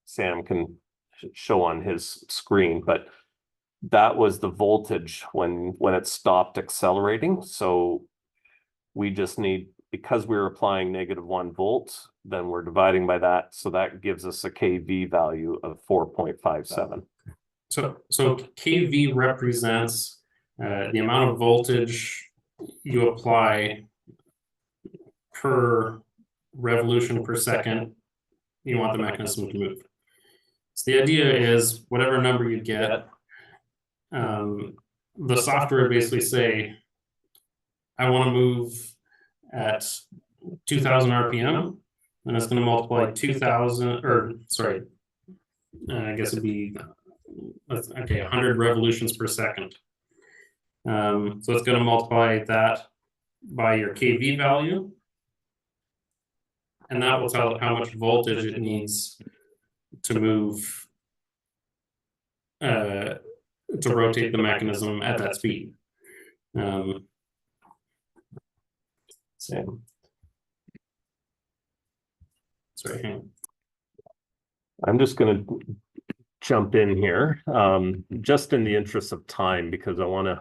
Sam can show on his screen, but that was the voltage when it stopped accelerating. So we just need, because we're applying -1 volt, then we're dividing by that. So that gives us a kV value of 4.57. So kV represents the amount of voltage you apply per revolution per second you want the mechanism to move. So the idea is whatever number you get, the software basically say, I want to move at 2000 RPM, and it's going to multiply 2000, or sorry, I guess it'd be, okay, 100 revolutions per second. So it's going to multiply that by your kV value, and that will tell it how much voltage it needs to move, to rotate the mechanism at that speed. Same. Sorry, hang on. I'm just going to jump in here, just in the interest of time, because I want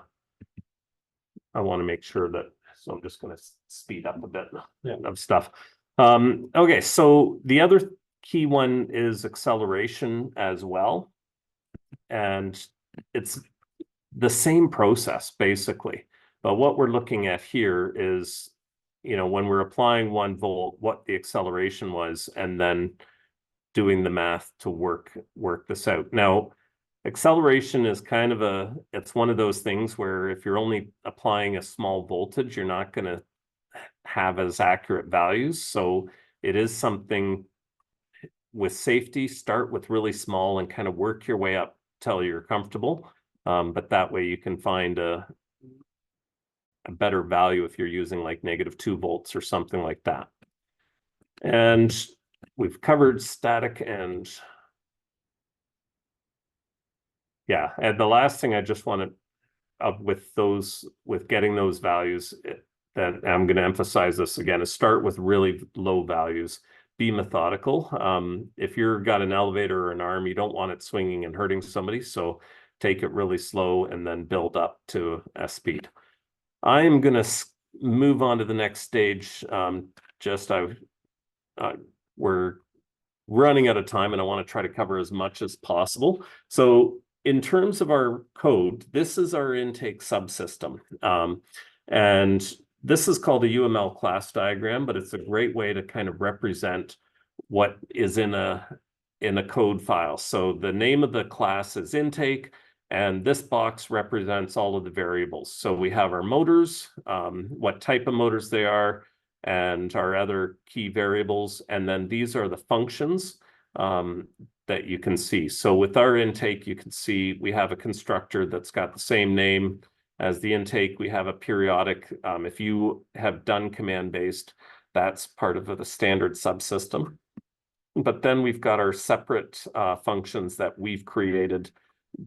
to make sure that, so I'm just going to speed up a bit of stuff. Okay, so the other key one is acceleration as well. And it's the same process basically. But what we're looking at here is, when we're applying 1 volt, what the acceleration was, and then doing the math to work this out. Now, acceleration is kind of it's one of those things where if you're only applying a small voltage, you're not going to have as accurate values. So it is something with safety, start with really small and kind of work your way up till you're comfortable. But that way you can find a better value if you're using like -2 volts or something like that. And we've covered static and yeah, and the last thing I just want to with getting those values, that I'm going to emphasize this again, is start with really low values. Be methodical. If you've got an elevator or an arm, you don't want it swinging and hurting somebody. So take it really slow and then build up to a speed. I'm going to move on to the next stage. We're running out of time and I want to try to cover as much as possible. So in terms of our code, this is our intake subsystem. And this is called a UML class diagram, but it's a great way to kind of represent what is in a code file. So the name of the class is intake, and this box represents all of the variables. So we have our motors, what type of motors they are, and our other key variables. And then these are the functions that you can see. So with our intake, you can see we have a constructor that's got the same name as the intake. We have a periodic. If you have done command-based, That's part of the standard subsystem. But then we've got our separate functions that we've created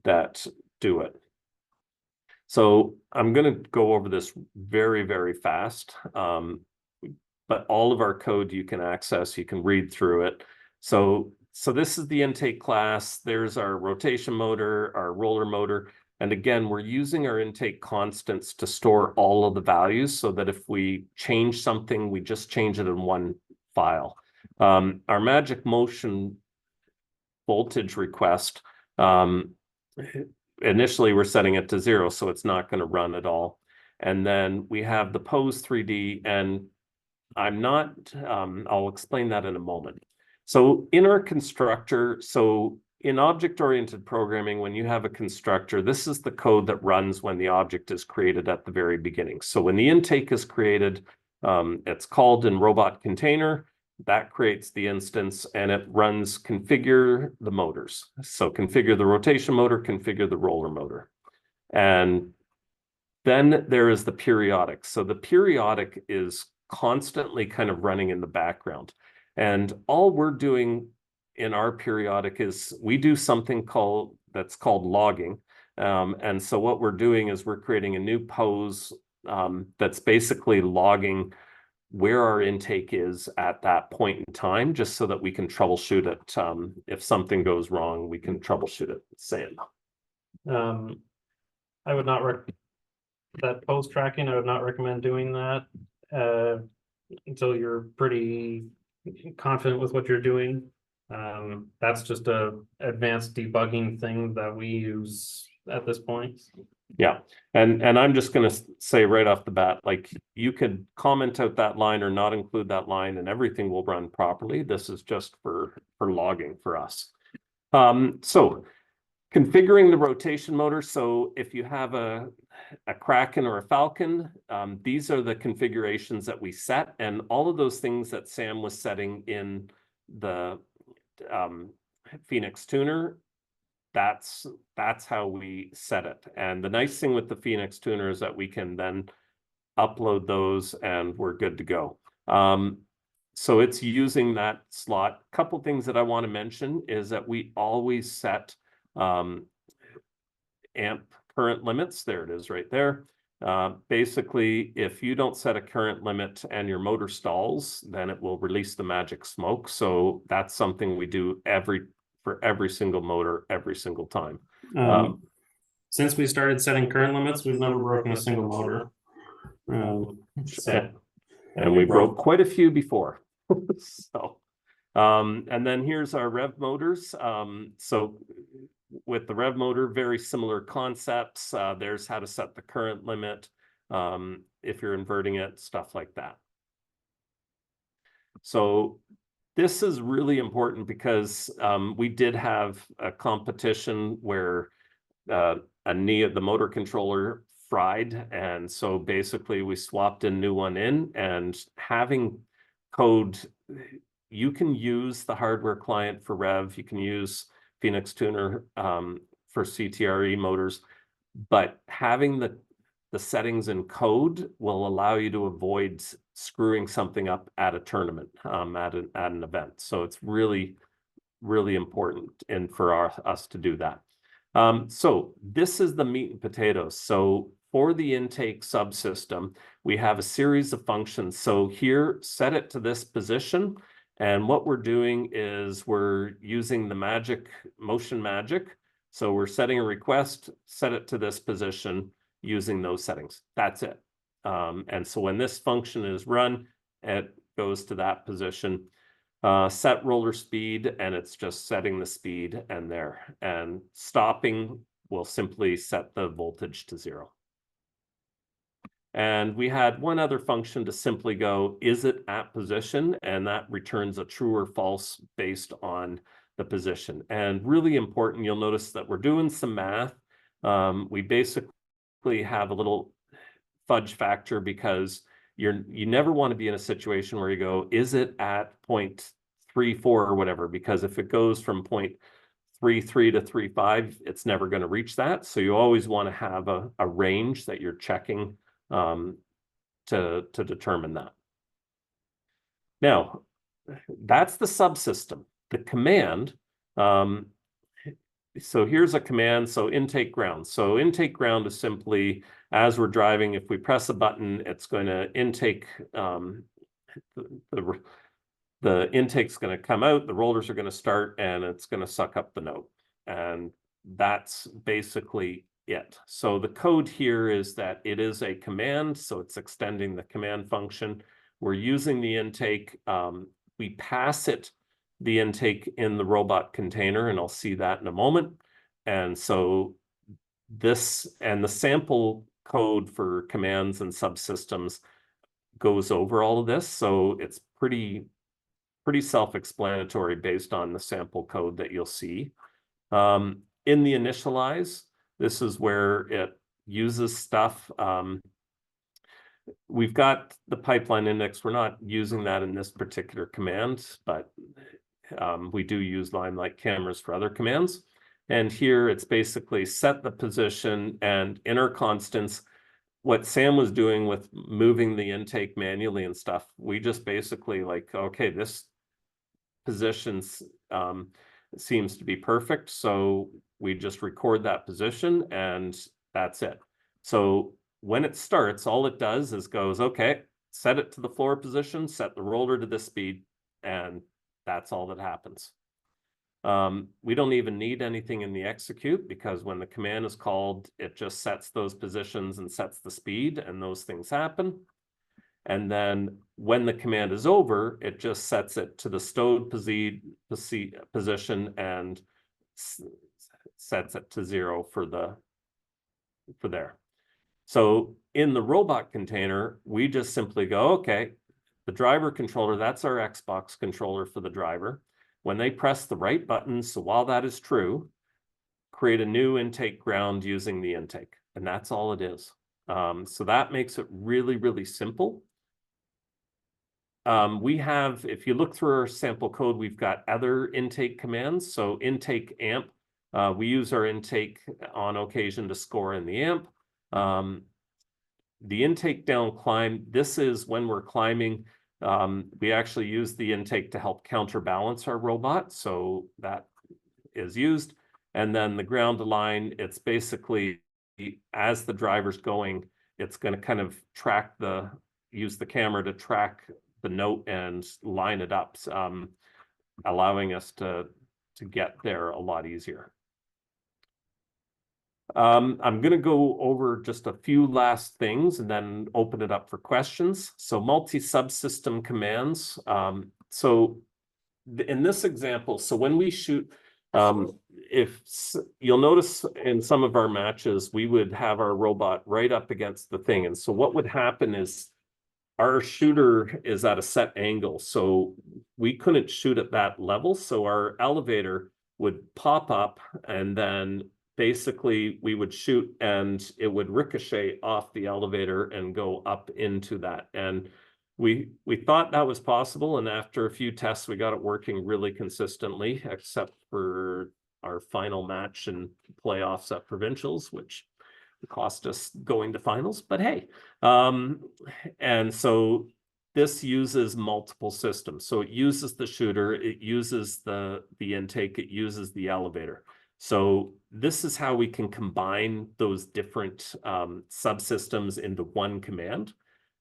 that do it. So I'm going to go over this very, very fast. But all of our code you can access, you can read through it. So this is the intake class. There's our rotation motor, our roller motor. And again, we're using our intake constants to store all of the values so that if we change something, we just change it in one file. Our magic motion voltage request, initially we're setting it to 0, so it's not going to run at all. And then we have the pose 3D, and I'll explain that in a moment. So in our constructor, so in object-oriented programming, when you have a constructor, this is the code that runs when the object is created at the very beginning. So when the intake is created, it's called in robot container, that creates the instance, and it runs configure the motors. So configure the rotation motor, configure the roller motor. And then there is the periodic. So the periodic is constantly kind of running in the background. And all we're doing in our periodic is we do something that's called logging. And so what we're doing is we're creating a new pose that's basically logging where our intake is at that point in time, just so that we can troubleshoot it. If something goes wrong, we can troubleshoot it. Sam. I would not that post tracking. I would not recommend doing that until you're pretty confident with what you're doing. That's just a advanced debugging thing that we use at this point. Yeah, and I'm just going to say right off the bat, like, you could comment out that line or not include that line and everything will run properly. This is just for logging for us. So configuring the rotation motor. So if you have a Kraken or a Falcon, these are the configurations that we set, and all of those things that Sam was setting in the Phoenix tuner, that's how we set it. And the nice thing with the Phoenix tuner is that we can then upload those and we're good to go. So it's using that slot. Couple things that I want to mention is that we always set amp current limits. There it is right there. Basically, if you don't set a current limit and your motor stalls, then it will release the magic smoke. So that's something we do for every single motor, every single time. Since we started setting current limits, we've never broken a single motor. And we broke quite a few before. So, and then here's our rev motors. So with the rev motor, very similar concepts. There's how to set the current limit, if you're inverting it, stuff like that. So this is really important because we did have a competition where a knee of the motor controller fried, and so basically we swapped a new one in, and having code, you can use the hardware client for rev, you can use Phoenix Tuner for CTRE motors, but having the settings in code will allow you to avoid screwing something up at a tournament, at an event. So it's really, really important for us to do that. So this is the meat and potatoes. So for the intake subsystem, we have a series of functions. So here, set it to this position. And what we're doing is we're using the motion magic. So we're setting a request, set it to this position using those settings. That's it. And so when this function is run, it goes to that position. Set roller speed, and it's just setting the speed and there. And stopping will simply set the voltage to 0. And we had one other function to simply go, is it at position? And that returns a true or false based on the position. And really important, you'll notice that we're doing some math. We basically have a little fudge factor because you never want to be in a situation where you go, is it at 0.34 or whatever? Because if it goes from 0.33 to 3.5, it's never going to reach that. So you always want to have a range that you're checking to determine that. Now, that's the subsystem. The command, so here's a command, so intake ground. So intake ground is simply, as we're driving, if we press a button, it's going to intake, the intake's going to come out, the rollers are going to start, and it's going to suck up the note. And that's basically it. So the code here is that it is a command, so it's extending the command function. We're using the intake. We pass it the intake in the robot container, and I'll see that in a moment. And so this and the sample code for commands and subsystems goes over all of this. So it's pretty self-explanatory based on the sample code that you'll see. In the initialize, this is where it uses stuff. We've got the pipeline index. We're not using that in this particular command, but we do use limelight cameras for other commands. And here it's basically set the position and inner constants. What Sam was doing with moving the intake manually and stuff, we just basically like, okay, this position seems to be perfect. So we just record that position and that's it. So when it starts, all it does is goes, okay, set it to the floor position, set the roller to this speed, and that's all that happens. We don't even need anything in the execute because when the command is called, it just sets those positions and sets the speed, and those things happen. And then when the command is over, it just sets it to the stowed position and sets it to 0 for there. So in the robot container, we just simply go, okay, the driver controller, that's our Xbox controller for the driver. When they press the right button, so while that is true, create a new intake ground using the intake. And that's all it is. So that makes it really, really simple. We have, if you look through our sample code, we've got other intake commands. So intake amp, we use our intake on occasion to score in the amp. The intake down climb, this is when we're climbing. We actually use the intake to help counterbalance our robot. So that is used. And then the ground align, it's basically as the driver's going, it's going to kind of track use the camera to track the note and line it up, allowing us to get there a lot easier. I'm going to go over just a few last things and then open it up for questions. So multi-subsystem commands. So in this example, so when we shoot, if you'll notice in some of our matches, we would have our robot right up against the thing. And so what would happen is our shooter is at a set angle, so we couldn't shoot at that level. So our elevator would pop up, and then basically we would shoot and it would ricochet off the elevator and go up into that. And we thought that was possible. And after a few tests, we got it working really consistently, except for our final match and playoffs at provincials, which cost us going to finals, but hey. And so this uses multiple systems. So it uses the shooter, it uses the intake, it uses the elevator. So this is how we can combine those different subsystems into one command.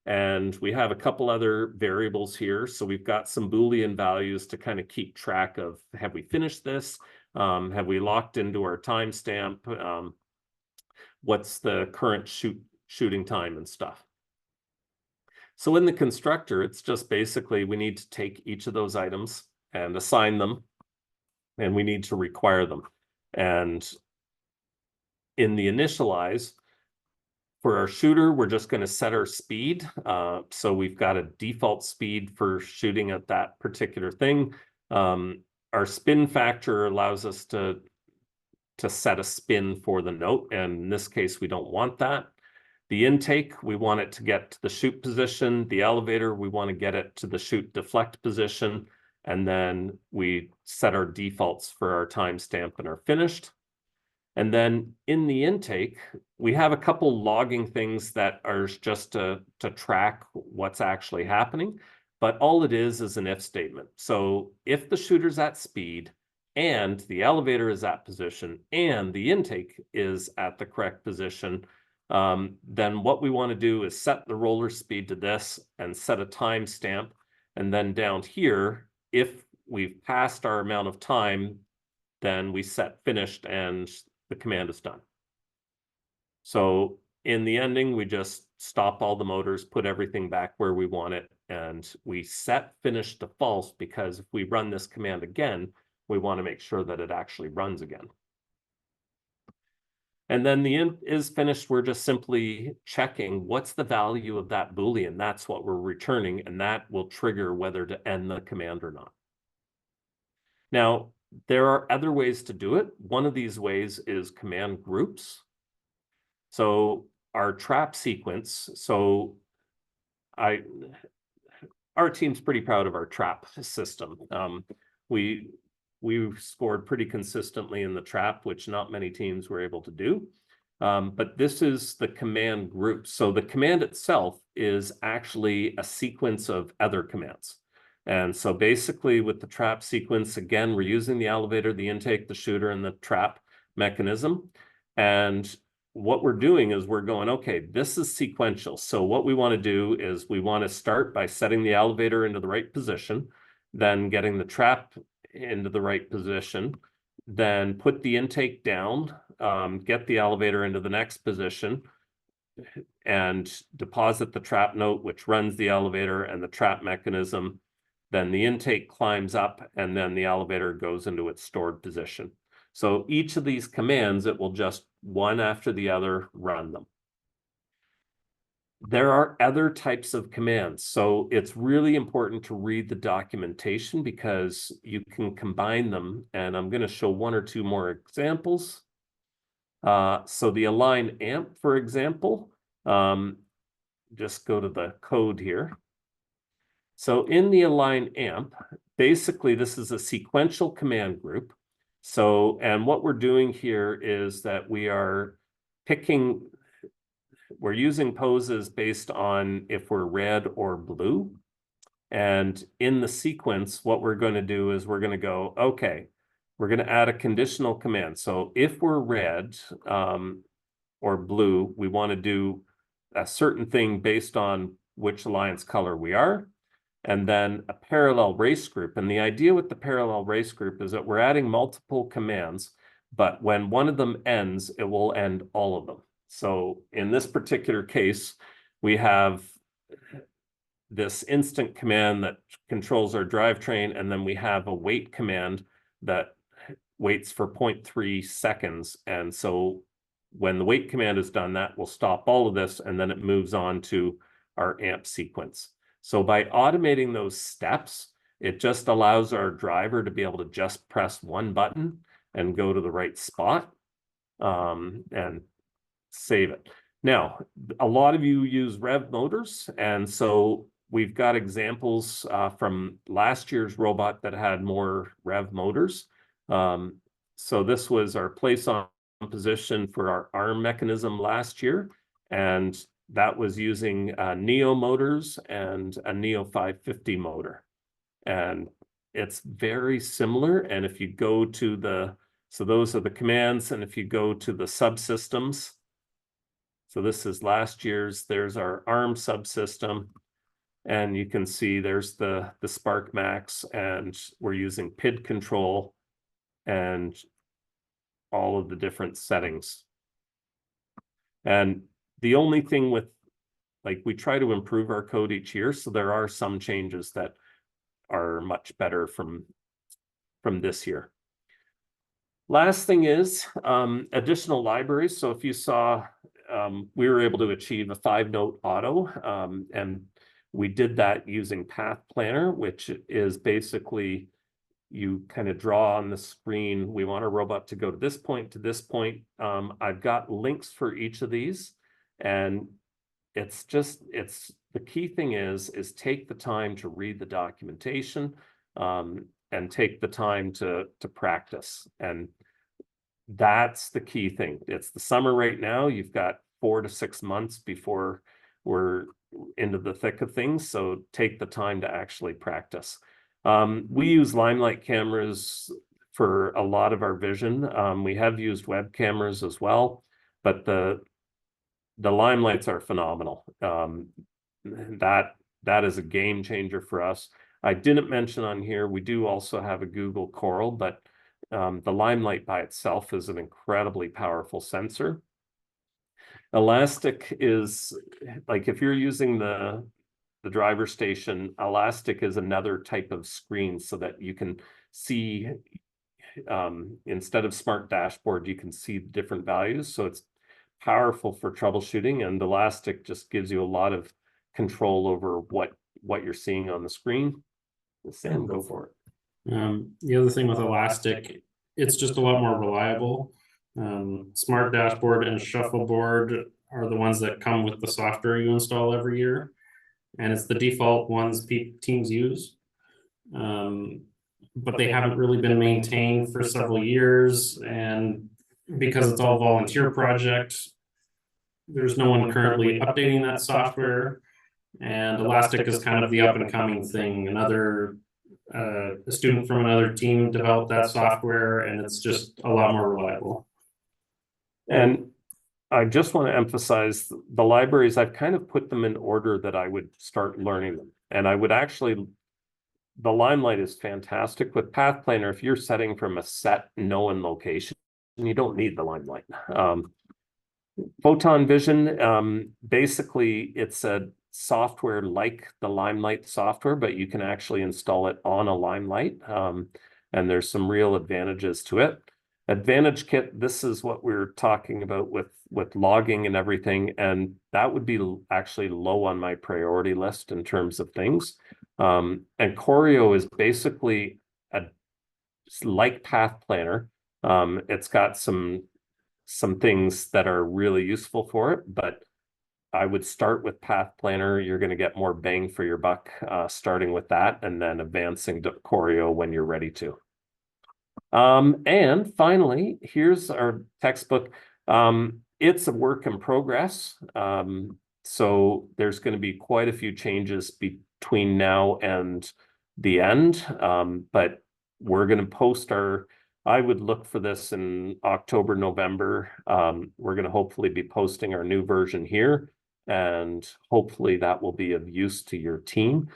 And we have a couple other variables here. So we've got some Boolean values to kind of keep track of, have we finished this? Have we locked into our timestamp? What's the current shooting time and stuff. So in the constructor, it's just basically we need to take each of those items and assign them, and we need to require them. And in the initialize, for our shooter, we're just going to set our speed. So we've got a default speed for shooting at that particular thing. Our spin factor allows us to set a spin for the note. And in this case, we don't want that. The intake, we want it to get to the shoot position. The elevator, we want to get it to the shoot deflect position. And then we set our defaults for our timestamp and are finished. And then in the intake, we have a couple logging things that are just to track what's actually happening. but all it is an if statement. So if the shooter's at speed and the elevator is at position and the intake is at the correct position, then what we want to do is set the roller speed to this and set a timestamp. And then down here, if we've passed our amount of time, then we set finished and the command is done. So in the ending, we just stop all the motors, put everything back where we want it, and we set finish to false, because if we run this command again, we want to make sure that it actually runs again. And then the int is finished. We're just simply checking what's the value of that Boolean. That's what we're returning, and that will trigger whether to end the command or not. Now, there are other ways to do it. One of these ways is command groups. So our trap sequence, our team's pretty proud of our trap system. We scored pretty consistently in the trap, which not many teams were able to do. But this is the command group. So the command itself is actually a sequence of other commands. And so basically with the trap sequence, again, we're using the elevator, the intake, the shooter, and the trap mechanism. And what we're doing is we're going, okay, this is sequential. So what we want to do is we want to start by setting the elevator into the right position, then getting the trap into the right position, then put the intake down, get the elevator into the next position, and deposit the trap note, which runs the elevator and the trap mechanism. Then the intake climbs up, and then the elevator goes into its stored position. So each of these commands, it will just one after the other run them. There are other types of commands. So it's really important to read the documentation because you can combine them. And I'm going to show one or two more examples. So the align amp, for example, just go to the code here. So in the align amp, basically this is a sequential command group. So, and what we're doing here is that we are picking, we're using poses based on if we're red or blue. And in the sequence, what we're going to do is we're going to go, okay, we're going to add a conditional command. So if we're red or blue, we want to do a certain thing based on which alliance color we are. And then a parallel race group. And the idea with the parallel race group is that we're adding multiple commands, but when one of them ends, it will end all of them. So in this particular case, we have this instant command that controls our drivetrain, and then we have a wait command that waits for 0.3 seconds. And so when the wait command is done, that will stop all of this, and then it moves on to our amp sequence. So by automating those steps, it just allows our driver to be able to just press one button and go to the right spot and save it. Now, a lot of you use rev motors, and so we've got examples from last year's robot that had more rev motors. So this was our place on position for our arm mechanism last year, and that was using Neo motors and a Neo 550 motor. And it's very similar. And if you go to the, so those are the commands. And if you go to the subsystems, so this is last year's, there's our ARM subsystem. And you can see there's the Spark Max, and we're using PID control and all of the different settings. And the only thing with, like, we try to improve our code each year, so there are some changes that are much better from this year. Last thing is additional libraries. So if you saw, we were able to achieve a 5-note auto, and we did that using Path Planner, which is basically you kind of draw on the screen. We want a robot to go to this point, to this point. I've got links for each of these, and it's the key thing is take the time to read the documentation and take the time to practice. And that's the key thing. It's the summer right now. You've got 4 to 6 months before we're into the thick of things, so take the time to actually practice. We use limelight cameras for a lot of our vision. We have used web cameras as well, but the limelights are phenomenal. That is a game changer for us. I didn't mention on here, we do also have a Google Coral, but the limelight by itself is an incredibly powerful sensor. Elastic is, like, if you're using the driver station, Elastic is another type of screen so that you can see, instead of smart dashboard, you can see different values. So it's powerful for troubleshooting, and Elastic just gives you a lot of control over what you're seeing on the screen. Sam, go for it. The other thing with Elastic, it's just a lot more reliable. Smart dashboard and shuffleboard are the ones that come with the software you install every year, and it's the default ones teams use. But they haven't really been maintained for several years, and because it's all volunteer projects, there's no one currently updating that software. And Elastic is kind of the up and coming thing. A student from another team developed that software, and it's just a lot more reliable. And I just want to emphasize the libraries, I've kind of put them in order that I would start learning them. And I would actually, the limelight is fantastic. With Path Planner, if you're setting from a set known location, you don't need the limelight. Photon Vision, basically it's a software like the limelight software, but you can actually install it on a limelight, and there's some real advantages to it. Advantage Kit, this is what we're talking about with logging and everything, and that would be actually low on my priority list in terms of things. And Choreo is basically like Path Planner. It's got some things that are really useful for it, but I would start with Path Planner. You're going to get more bang for your buck starting with that, and then advancing to Choreo when you're ready to. And finally, here's our textbook. It's a work in progress. So there's going to be quite a few changes between now and the end. But we're going to post I would look for this in October, November. We're going to hopefully be posting our new version here, and hopefully that will be of use to your team.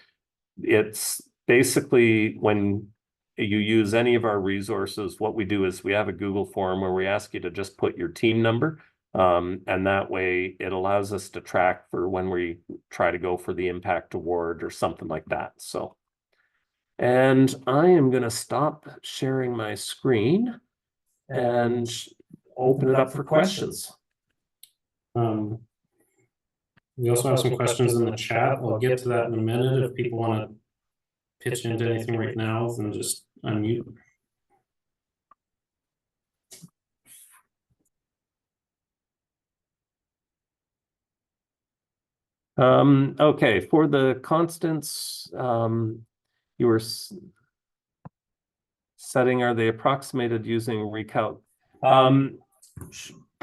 It's basically when you use any of our resources, what we do is we have a Google form where we ask you to just put your team number. And that way it allows us to track for when we try to go for the impact award or something like that. So, and I am going to stop sharing my screen and open it up for questions. We also have some questions in the chat. I'll get to that in a minute. If people want to pitch into anything right now, then just unmute. Okay, for the constants, you were setting, are they approximated using recalc?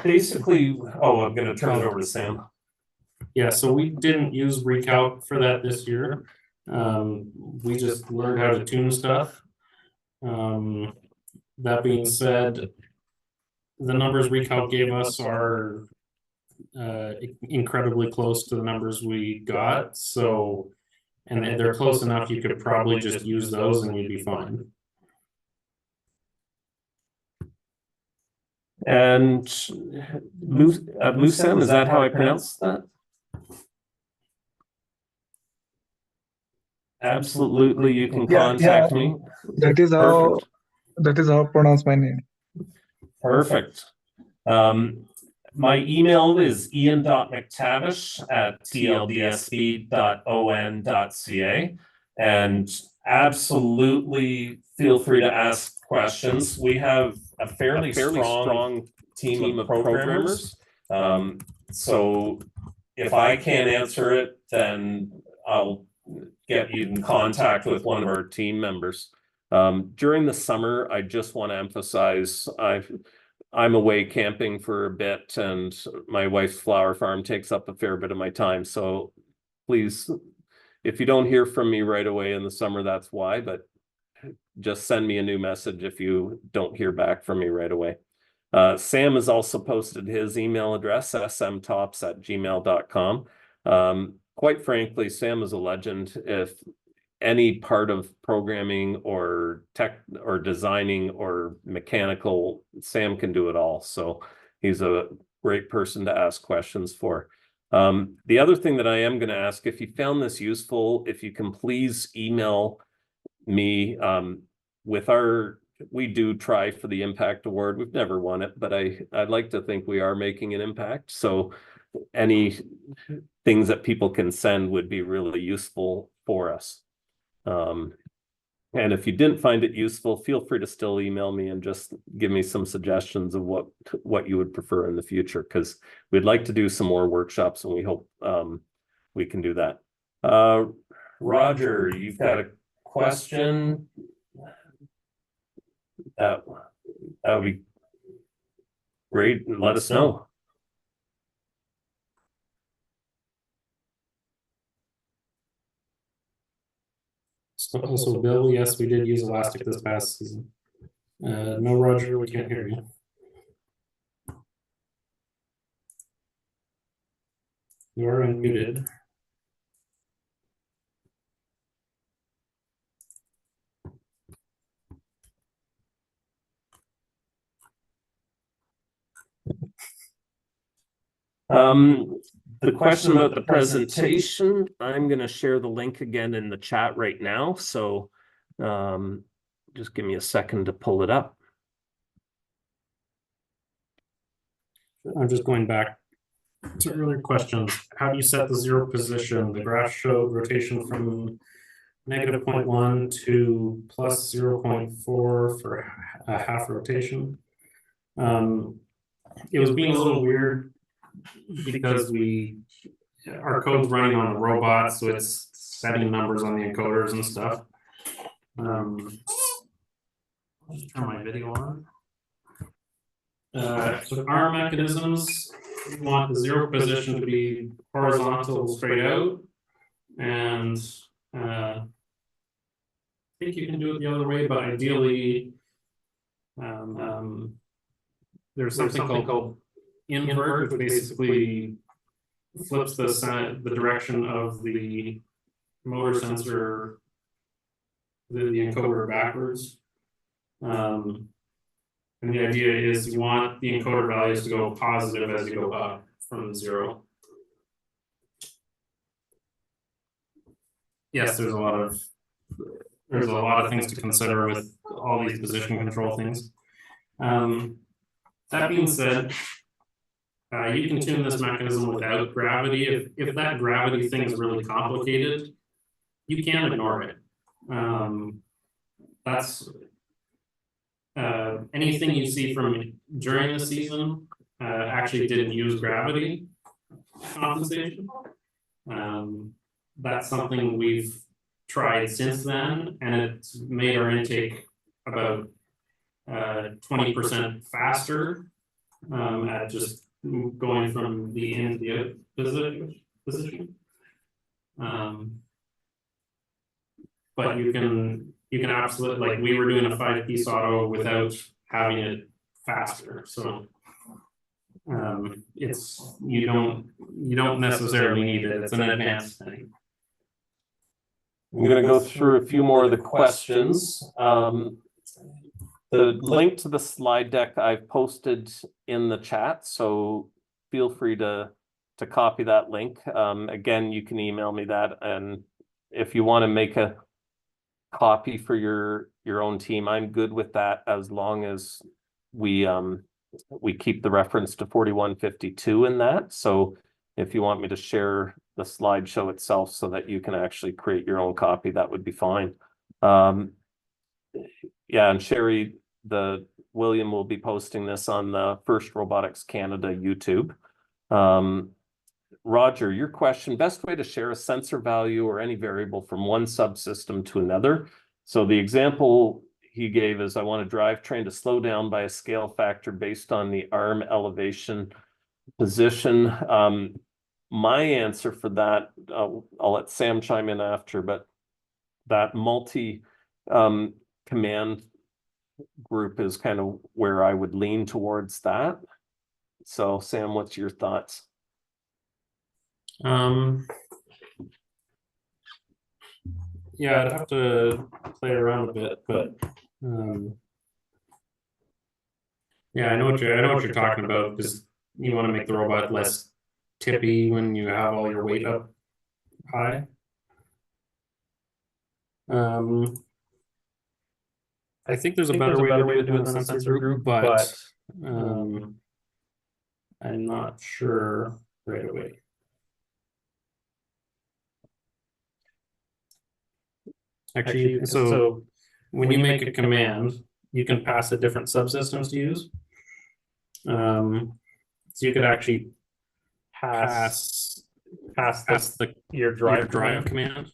Basically, I'm going to turn it over to Sam. Yeah, so we didn't use recalc for that this year. We just learned how to tune stuff. That being said, the numbers recalc gave us are incredibly close to the numbers we got. So, and they're close enough, you could probably just use those and you'd be fine. And Musem, is that how I pronounce that? Absolutely, you can contact me. That is how I pronounce my name. Perfect. My email is ian.mctavish@tldsb.on.ca, and absolutely feel free to ask questions. We have a fairly strong team of programmers. So if I can't answer it, then I'll get you in contact with one of our team members. During the summer, I just want to emphasize I'm away camping for a bit, and my wife's flower farm takes up a fair bit of my time. So please, if you don't hear from me right away in the summer, that's why, but just send me a new message if you don't hear back from me right away. Sam has also posted his email address, smtops@gmail.com. Quite frankly, Sam is a legend. If any part of programming or tech or designing or mechanical, Sam can do it all. So he's a great person to ask questions for. The other thing that I am going to ask, if you found this useful, if you can please email me with we do try for the Impact Award. We've never won it, but I'd like to think we are making an impact. So any things that people can send would be really useful for us. And if you didn't find it useful, feel free to still email me and just give me some suggestions of what you would prefer in the future, because we'd like to do some more workshops, and we hope we can do that. Roger, you've got a question. That would be great. Let us know. So Bill, yes, we did use elastic this past season. No, Roger, we can't hear you. You are unmuted. The question about the presentation, I'm going to share the link again in the chat right now. So just give me a second to pull it up. I'm just going back to earlier questions. How do you set the zero position? The graph showed rotation from -0.1 to plus 0.4 for a half rotation. It was being a little weird because our code's running on a robot, so it's setting numbers on the encoders and stuff. I'll just turn my video on. So our mechanisms, we want the zero position to be horizontal straight out, and I think you can do it the other way, but ideally there's something called invert, which basically flips the direction of the motor sensor, the encoder backwards. And the idea is you want the encoder values to go positive as you go up from zero. Yes, there's a lot of things to consider with all these position control things. That being said, you can tune this mechanism without gravity. If that gravity thing is really complicated, you can ignore it. That's anything you see from during the season actually didn't use gravity compensation. That's something we've tried since then, and it's made our intake about 20% faster at just going from the in to the out position. But you can absolutely, like, we were doing a 5-piece auto without having it faster. So it's you don't necessarily need it. It's an advanced thing. I'm going to go through a few more of the questions. The link to the slide deck I've posted in the chat, so feel free to copy that link. Again, you can email me that, and if you want to make a copy for your own team, I'm good with that, as long as we keep the reference to 4152 in that. So if you want me to share the slideshow itself so that you can actually create your own copy, that would be fine. Yeah, and Sherry, William will be posting this on the First Robotics Canada YouTube. Roger, your question, best way to share a sensor value or any variable from one subsystem to another. So the example he gave is I want a drivetrain to slow down by a scale factor based on the arm elevation position. My answer for that, I'll let Sam chime in after, but that multi command group is kind of where I would lean towards that. So Sam, what's your thoughts? Yeah, I'd have to play around a bit, but yeah, I know what you're talking about, because you want to make the robot less tippy when you have all your weight up high. I think there's a better way to do it than a sensor group, but I'm not sure right away. Actually, so when you make a command, you can pass it different subsystems to use. So you could actually pass your drive command.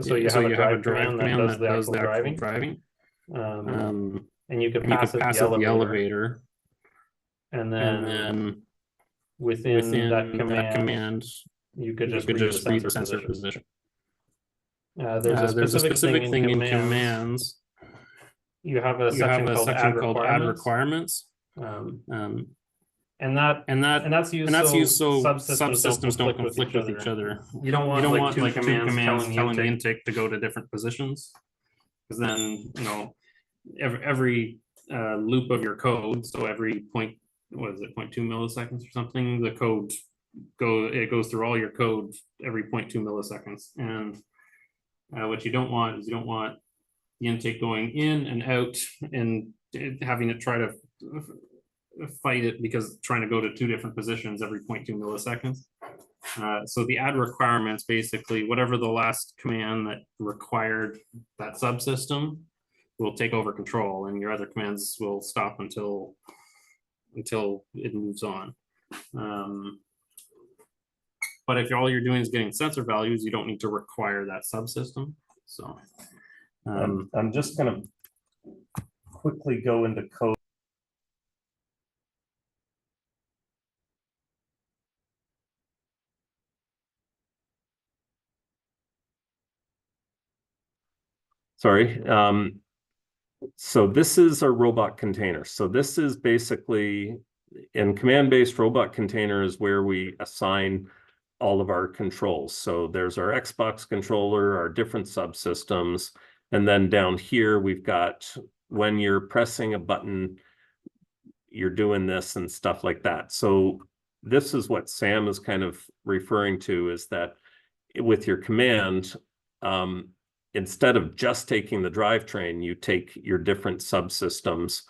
So you have a drive command that does the actual driving. And you can pass it the elevator. And then within that command, you could just read the sensor position. There's a specific thing in commands. You have a section called add requirements. And that's used so subsystems don't conflict with each other. You don't want like two commands telling the intake to go to different positions, because then every loop of your code, so every 0.2 milliseconds or something, the code goes through all your code every 0.2 milliseconds. And what you don't want is the intake going in and out and having it try to fight it, because trying to go to two different positions every 0.2 milliseconds. So the add requirements, basically whatever the last command that required that subsystem will take over control, and your other commands will stop until it moves on. But if all you're doing is getting sensor values, you don't need to require that subsystem. So I'm just going to quickly go into code. Sorry. So this is our robot container. So this is basically, in command-based robot container is where we assign all of our controls. So there's our Xbox controller, our different subsystems, and then down here we've got when you're pressing a button, you're doing this and stuff like that. So this is what Sam is kind of referring to, is that with your command, instead of just taking the drivetrain, you take your different subsystems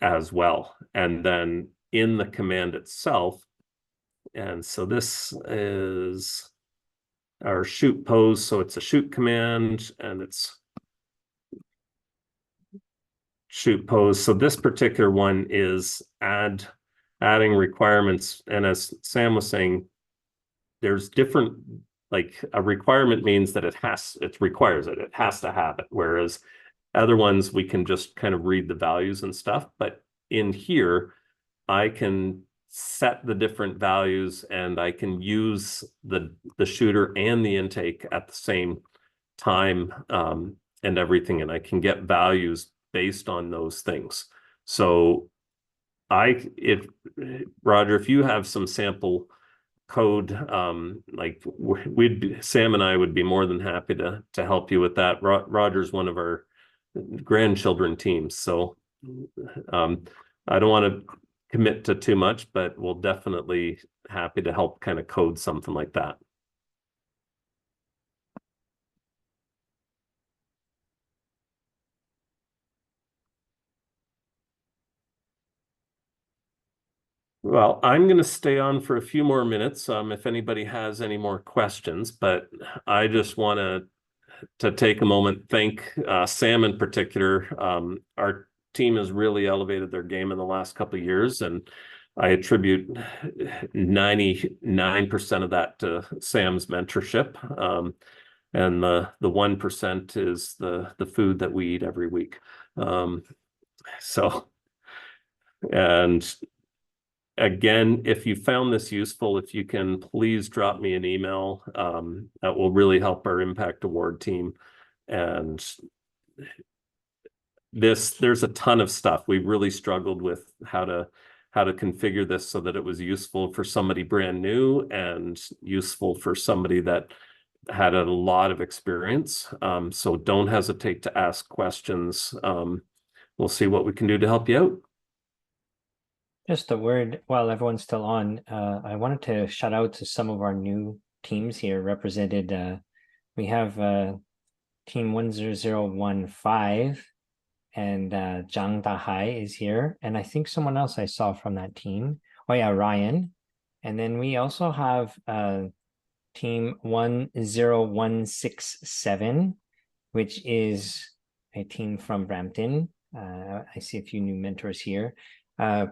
as well. And then in the command itself, and so this is our shoot pose. So it's a shoot command and it's shoot pose. So this particular one is adding requirements. And as Sam was saying, there's different, like a requirement means that it requires it. It has to have it. Whereas other ones, we can just kind of read the values and stuff. But in here, I can set the different values and I can use the shooter and the intake at the same time and everything. And I can get values based on those things. So Roger, if you have some sample code, like Sam and I would be more than happy to help you with that. Roger's one of our grandchildren teams, so I don't want to commit to too much, but we'll definitely happy to help kind of code something like that. Well, I'm going to stay on for a few more minutes if anybody has any more questions, but I just want to take a moment, thank Sam in particular. Our team has really elevated their game in the last couple of years, and I attribute 99% of that to Sam's mentorship. and the 1% is the food that we eat every week. So, and again, if you found this useful, if you can please drop me an email, that will really help our Impact Award team. And there's a ton of stuff. We really struggled with how to configure this so that it was useful for somebody brand new and useful for somebody that had a lot of experience. So don't hesitate to ask questions. We'll see what we can do to help you out. Just a word while everyone's still on. I wanted to shout out to some of our new teams here represented. We have team 10015 and Zhang Dahai is here. And I think someone else I saw from that team. Oh yeah, Ryan. And then we also have team 10167, which is a team from Brampton. I see a few new mentors here.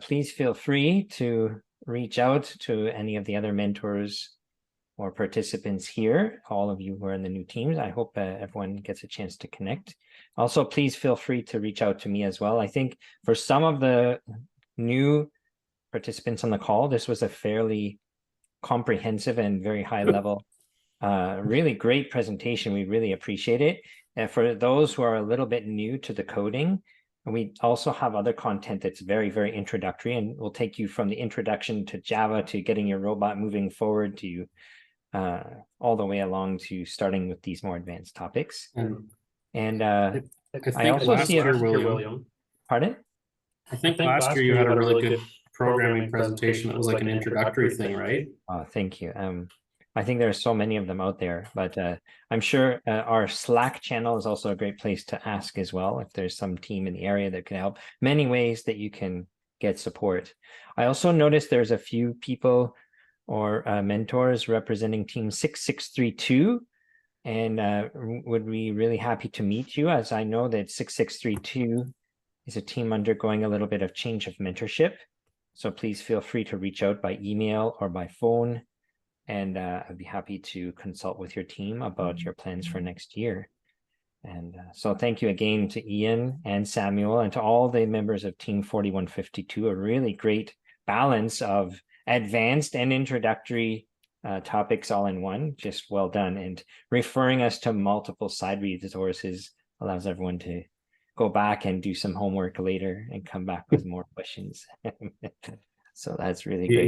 Please feel free to reach out to any of the other mentors or participants here, all of you who are in the new teams. I hope everyone gets a chance to connect. Also, please feel free to reach out to me as well. I think for some of the new participants on the call, this was a fairly comprehensive and very high level, really great presentation. We really appreciate it. And for those who are a little bit new to the coding, we also have other content that's very, very introductory, and we'll take you from the introduction to Java to getting your robot moving forward to all the way along to starting with these more advanced topics. And I also see year, William. Pardon? I think last year you had a really good programming presentation that was like an introductory thing, right? Oh, thank you. I think there are so many of them out there, but I'm sure our Slack channel is also a great place to ask as well if there's some team in the area that can help. Many ways that you can get support. I also noticed there's a few people or mentors representing team 6632, and would be really happy to meet you, as I know that 6632 is a team undergoing a little bit of change of mentorship. So please feel free to reach out by email or by phone. And I'd be happy to consult with your team about your plans for next year. And so thank you again to Ian and Samuel and to all the members of Team 4152, a really great balance of advanced and introductory topics all in one. Just well done. And referring us to multiple side resources allows everyone to go back and do some homework later and come back with more questions. So that's really great.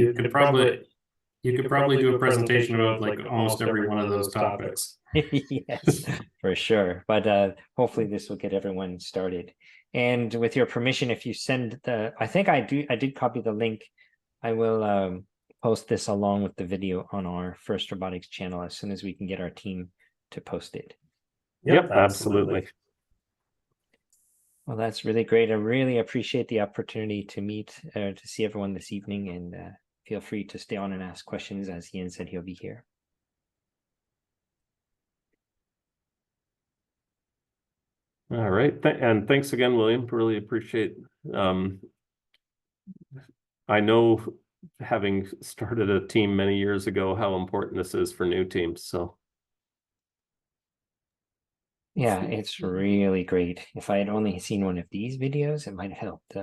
You could probably do a presentation about like almost every one of those topics. Yes, for sure. But hopefully this will get everyone started. And with your permission, if you send I think I did copy the link. I will post this along with the video on our First Robotics channel as soon as we can get our team to post it. Yep, absolutely. Well, that's really great. I really appreciate the opportunity to meet, to see everyone this evening, and feel free to stay on and ask questions. As Ian said, he'll be here. All right, and thanks again, William. Really appreciate. I know, having started a team many years ago, how important this is for new teams. So. Yeah, it's really great. If I had only seen one of these videos, it might have helped.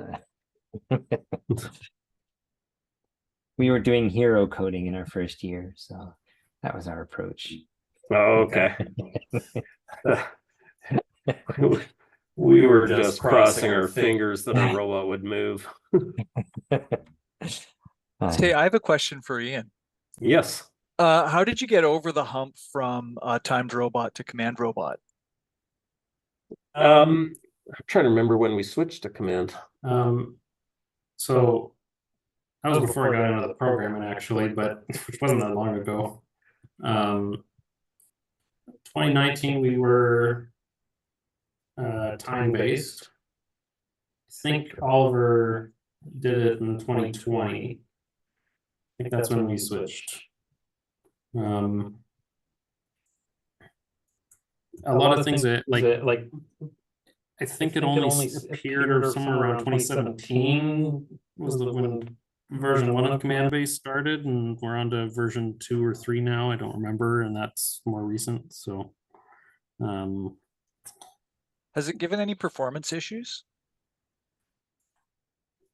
We were doing hero coding in our first year, so that was our approach. Oh, okay. We were just crossing our fingers that our robot would move. Hey, I have a question for Ian. Yes. How did you get over the hump from timed robot to command robot? I'm trying to remember when we switched to command. So that was before I got into the programming, actually, but which wasn't that long ago. 2019, we were time-based. I think Oliver did it in 2020. I think that's when we switched. A lot of things that like I think it only appeared somewhere around 2017 was when version 1 of command base started, and we're on to version 2 or 3 now. I don't remember, and that's more recent. So Has it given any performance issues?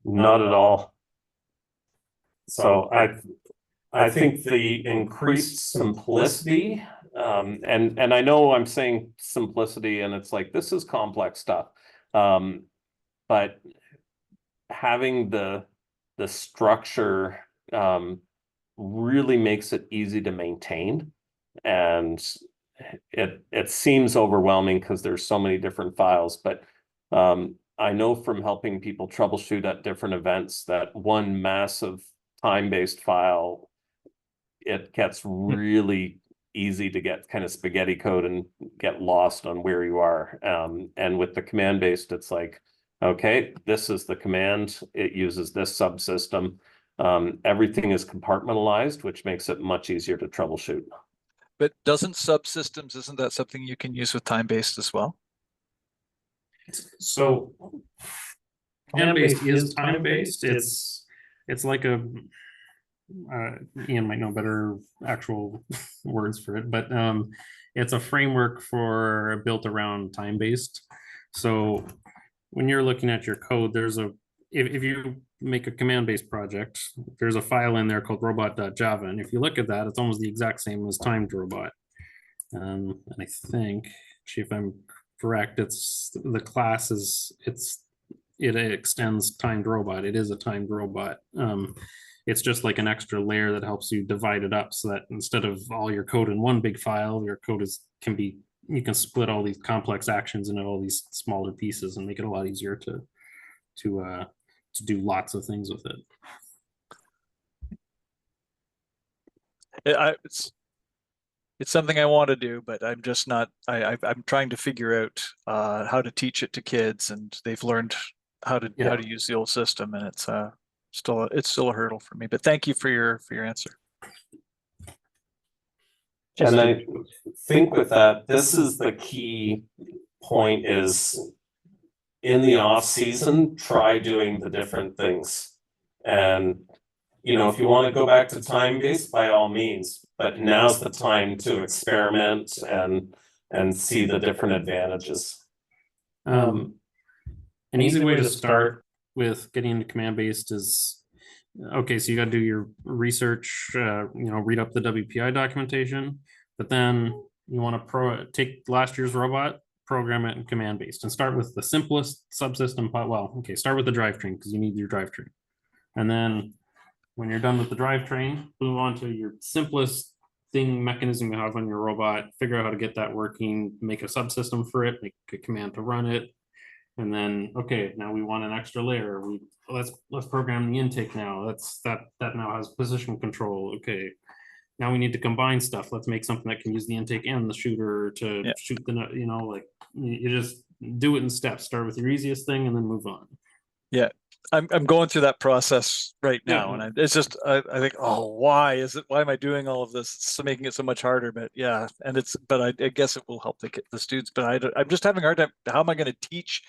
Not at all. So I think the increased simplicity, and I know I'm saying simplicity and it's like, this is complex stuff. But having the structure really makes it easy to maintain. And it seems overwhelming because there's so many different files, but I know from helping people troubleshoot at different events that one massive time-based file, it gets really easy to get kind of spaghetti code and get lost on where you are. And with the command-based, it's like, okay, this is the command, it uses this subsystem. Everything is compartmentalized, which makes it much easier to troubleshoot. But doesn't subsystems, isn't that something you can use with time-based as well? So command-based is time-based. It's like a Ian might know better actual words for it, but it's a framework for built around time-based. So when you're looking at your code, there's if you make a command-based project, there's a file in there called robot.java, and if you look at that, it's almost the exact same as timed robot. And I think, actually, if I'm correct, it's the class is it extends timed robot. It is a timed robot. It's just like an extra layer that helps you divide it up so that instead of all your code in one big file, your code you can split all these complex actions into all these smaller pieces and make it a lot easier to do lots of things with it. It's something I want to do, but I'm just not. I'm trying to figure out how to teach it to kids, and they've learned how to use the old system, and it's still a hurdle for me. But thank you for your answer. And I think with that, this is the key point: is in the off season, try doing the different things. And if you want to go back to time-based, by all means, but now's the time to experiment and see the different advantages. An easy way to start with getting into command-based is, okay, so you got to do your research, read up the WPI documentation, but then you want to take last year's robot, program it in command-based, and start with the simplest subsystem. Start with the drivetrain because you need your drivetrain, and then when you're done with the drivetrain, move on to your simplest mechanism you have on your robot, figure out how to get that working, make a subsystem for it, make a command to run it. And then, okay, now we want an extra layer. Let's program the intake now. That now has position control. Okay, now we need to combine stuff. Let's make something that can use the intake and the shooter to shoot the, you just do it in steps. Start with your easiest thing and then move on. Yeah, I'm going through that process right now, and it's just I think, oh, why am I doing all of this? It's making it so much harder. But yeah, and I guess it will help the students. But I'm just having a hard time. How am I going to teach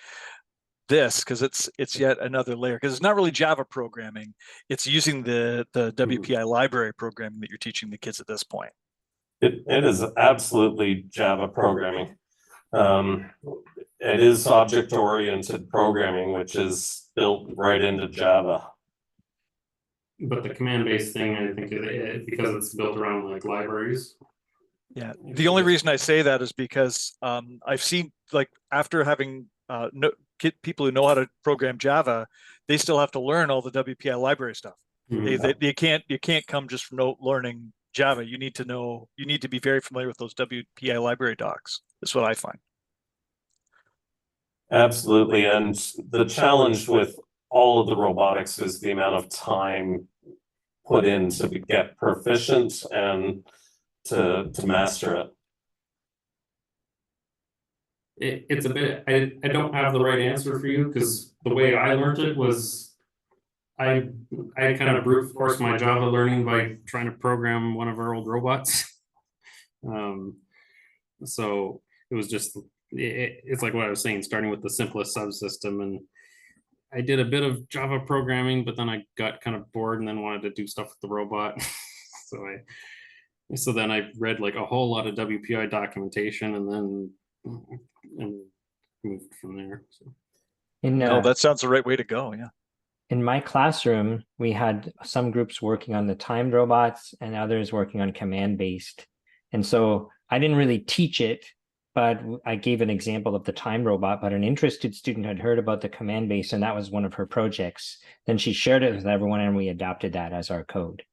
this? Because it's yet another layer. Because it's not really Java programming. It's using the WPI library programming that you're teaching the kids at this point. It is absolutely Java programming. It is object-oriented programming, which is built right into Java. But the command-based thing, I think, because it's built around like libraries. Yeah, the only reason I say that is because I've seen, like, after having people who know how to program Java, they still have to learn all the WPI library stuff. Mm-hmm. You can't come just from learning Java. You need to be very familiar with those WPI library docs. That's what I find. Absolutely. And the challenge with all of the robotics is the amount of time put in to get proficient and to master it. It's a bit, I don't have the right answer for you, because the way I learned it was I kind of brute forced my Java learning by trying to program one of our old robots. So it was just, it's like what I was saying, starting with the simplest subsystem, and I did a bit of Java programming, but then I got kind of bored and then wanted to do stuff with the robot. So then I read like a whole lot of WPI documentation, and then and moved from there. So. In No, that sounds the right way to go. Yeah. in my classroom, we had some groups working on the timed robots and others working on command-based. And so I didn't really teach it, but I gave an example of the time robot, but an interested student had heard about the command-based, and that was one of her projects. Then she shared it with everyone, and we adopted that as our code.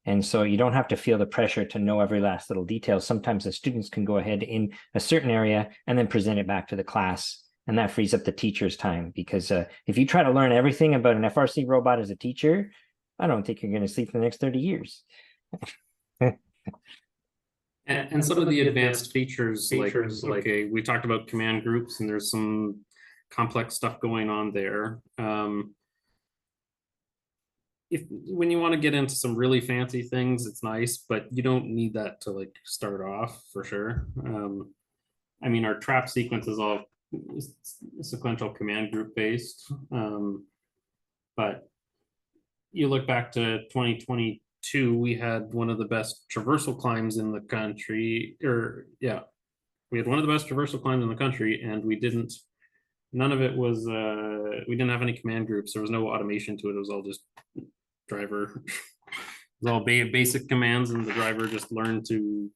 And so you don't have to feel the pressure to know every last little detail. Sometimes the students can go ahead in a certain area and then present it back to the class. And that frees up the teacher's time, because if you try to learn everything about an FRC robot as a teacher, I don't think you're going to sleep for the next 30 years. And some of the advanced features, like, okay, we talked about command groups, and there's some complex stuff going on there. When you want to get into some really fancy things, it's nice, but you don't need that to like start off for sure. I mean, our trap sequence is all sequential command group based, but you look back to 2022, we had one of the best traversal climbs in the country, we had one of the best traversal climbs in the country, and none of it was, we didn't have any command groups. There was no automation to it. It was all just driver. It was all basic commands, and the driver just learned to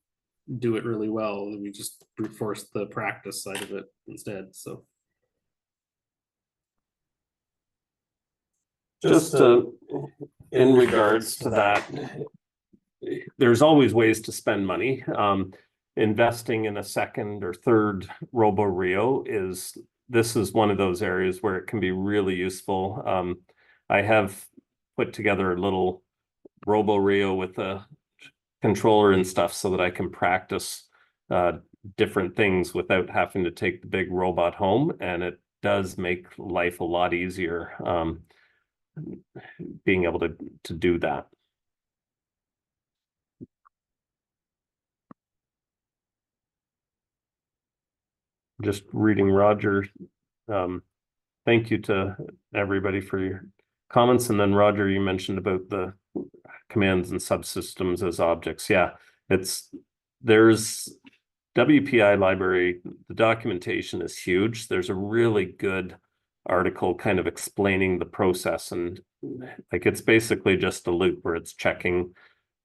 do it really well. We just brute forced the practice side of it instead. So Just in regards to that, there's always ways to spend money. Investing in a second or third Robo Rio this is one of those areas where it can be really useful. I have put together a little Robo Rio with a controller and stuff so that I can practice different things without having to take the big robot home, and it does make life a lot easier being able to do that. Just reading Roger. Thank you to everybody for your comments. And then Roger, you mentioned about the commands and subsystems as objects. Yeah, there's WPI library, the documentation is huge. There's a really good article kind of explaining the process, and like it's basically just a loop where it's checking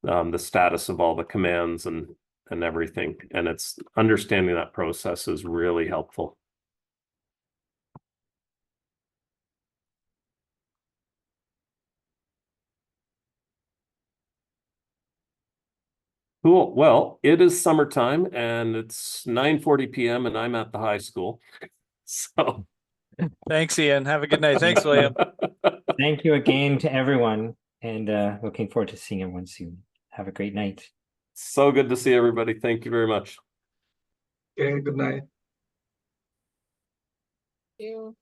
the status of all the commands and everything, and it's understanding that process is really helpful. Cool. Well, it is summertime and it's 9:40 p.m. and I'm at the high school. So Thanks, Ian. Have a good night. Thanks, William. Thank you again to everyone, and looking forward to seeing everyone soon. Have a great night. So good to see everybody. Thank you very much. Okay, good night. You.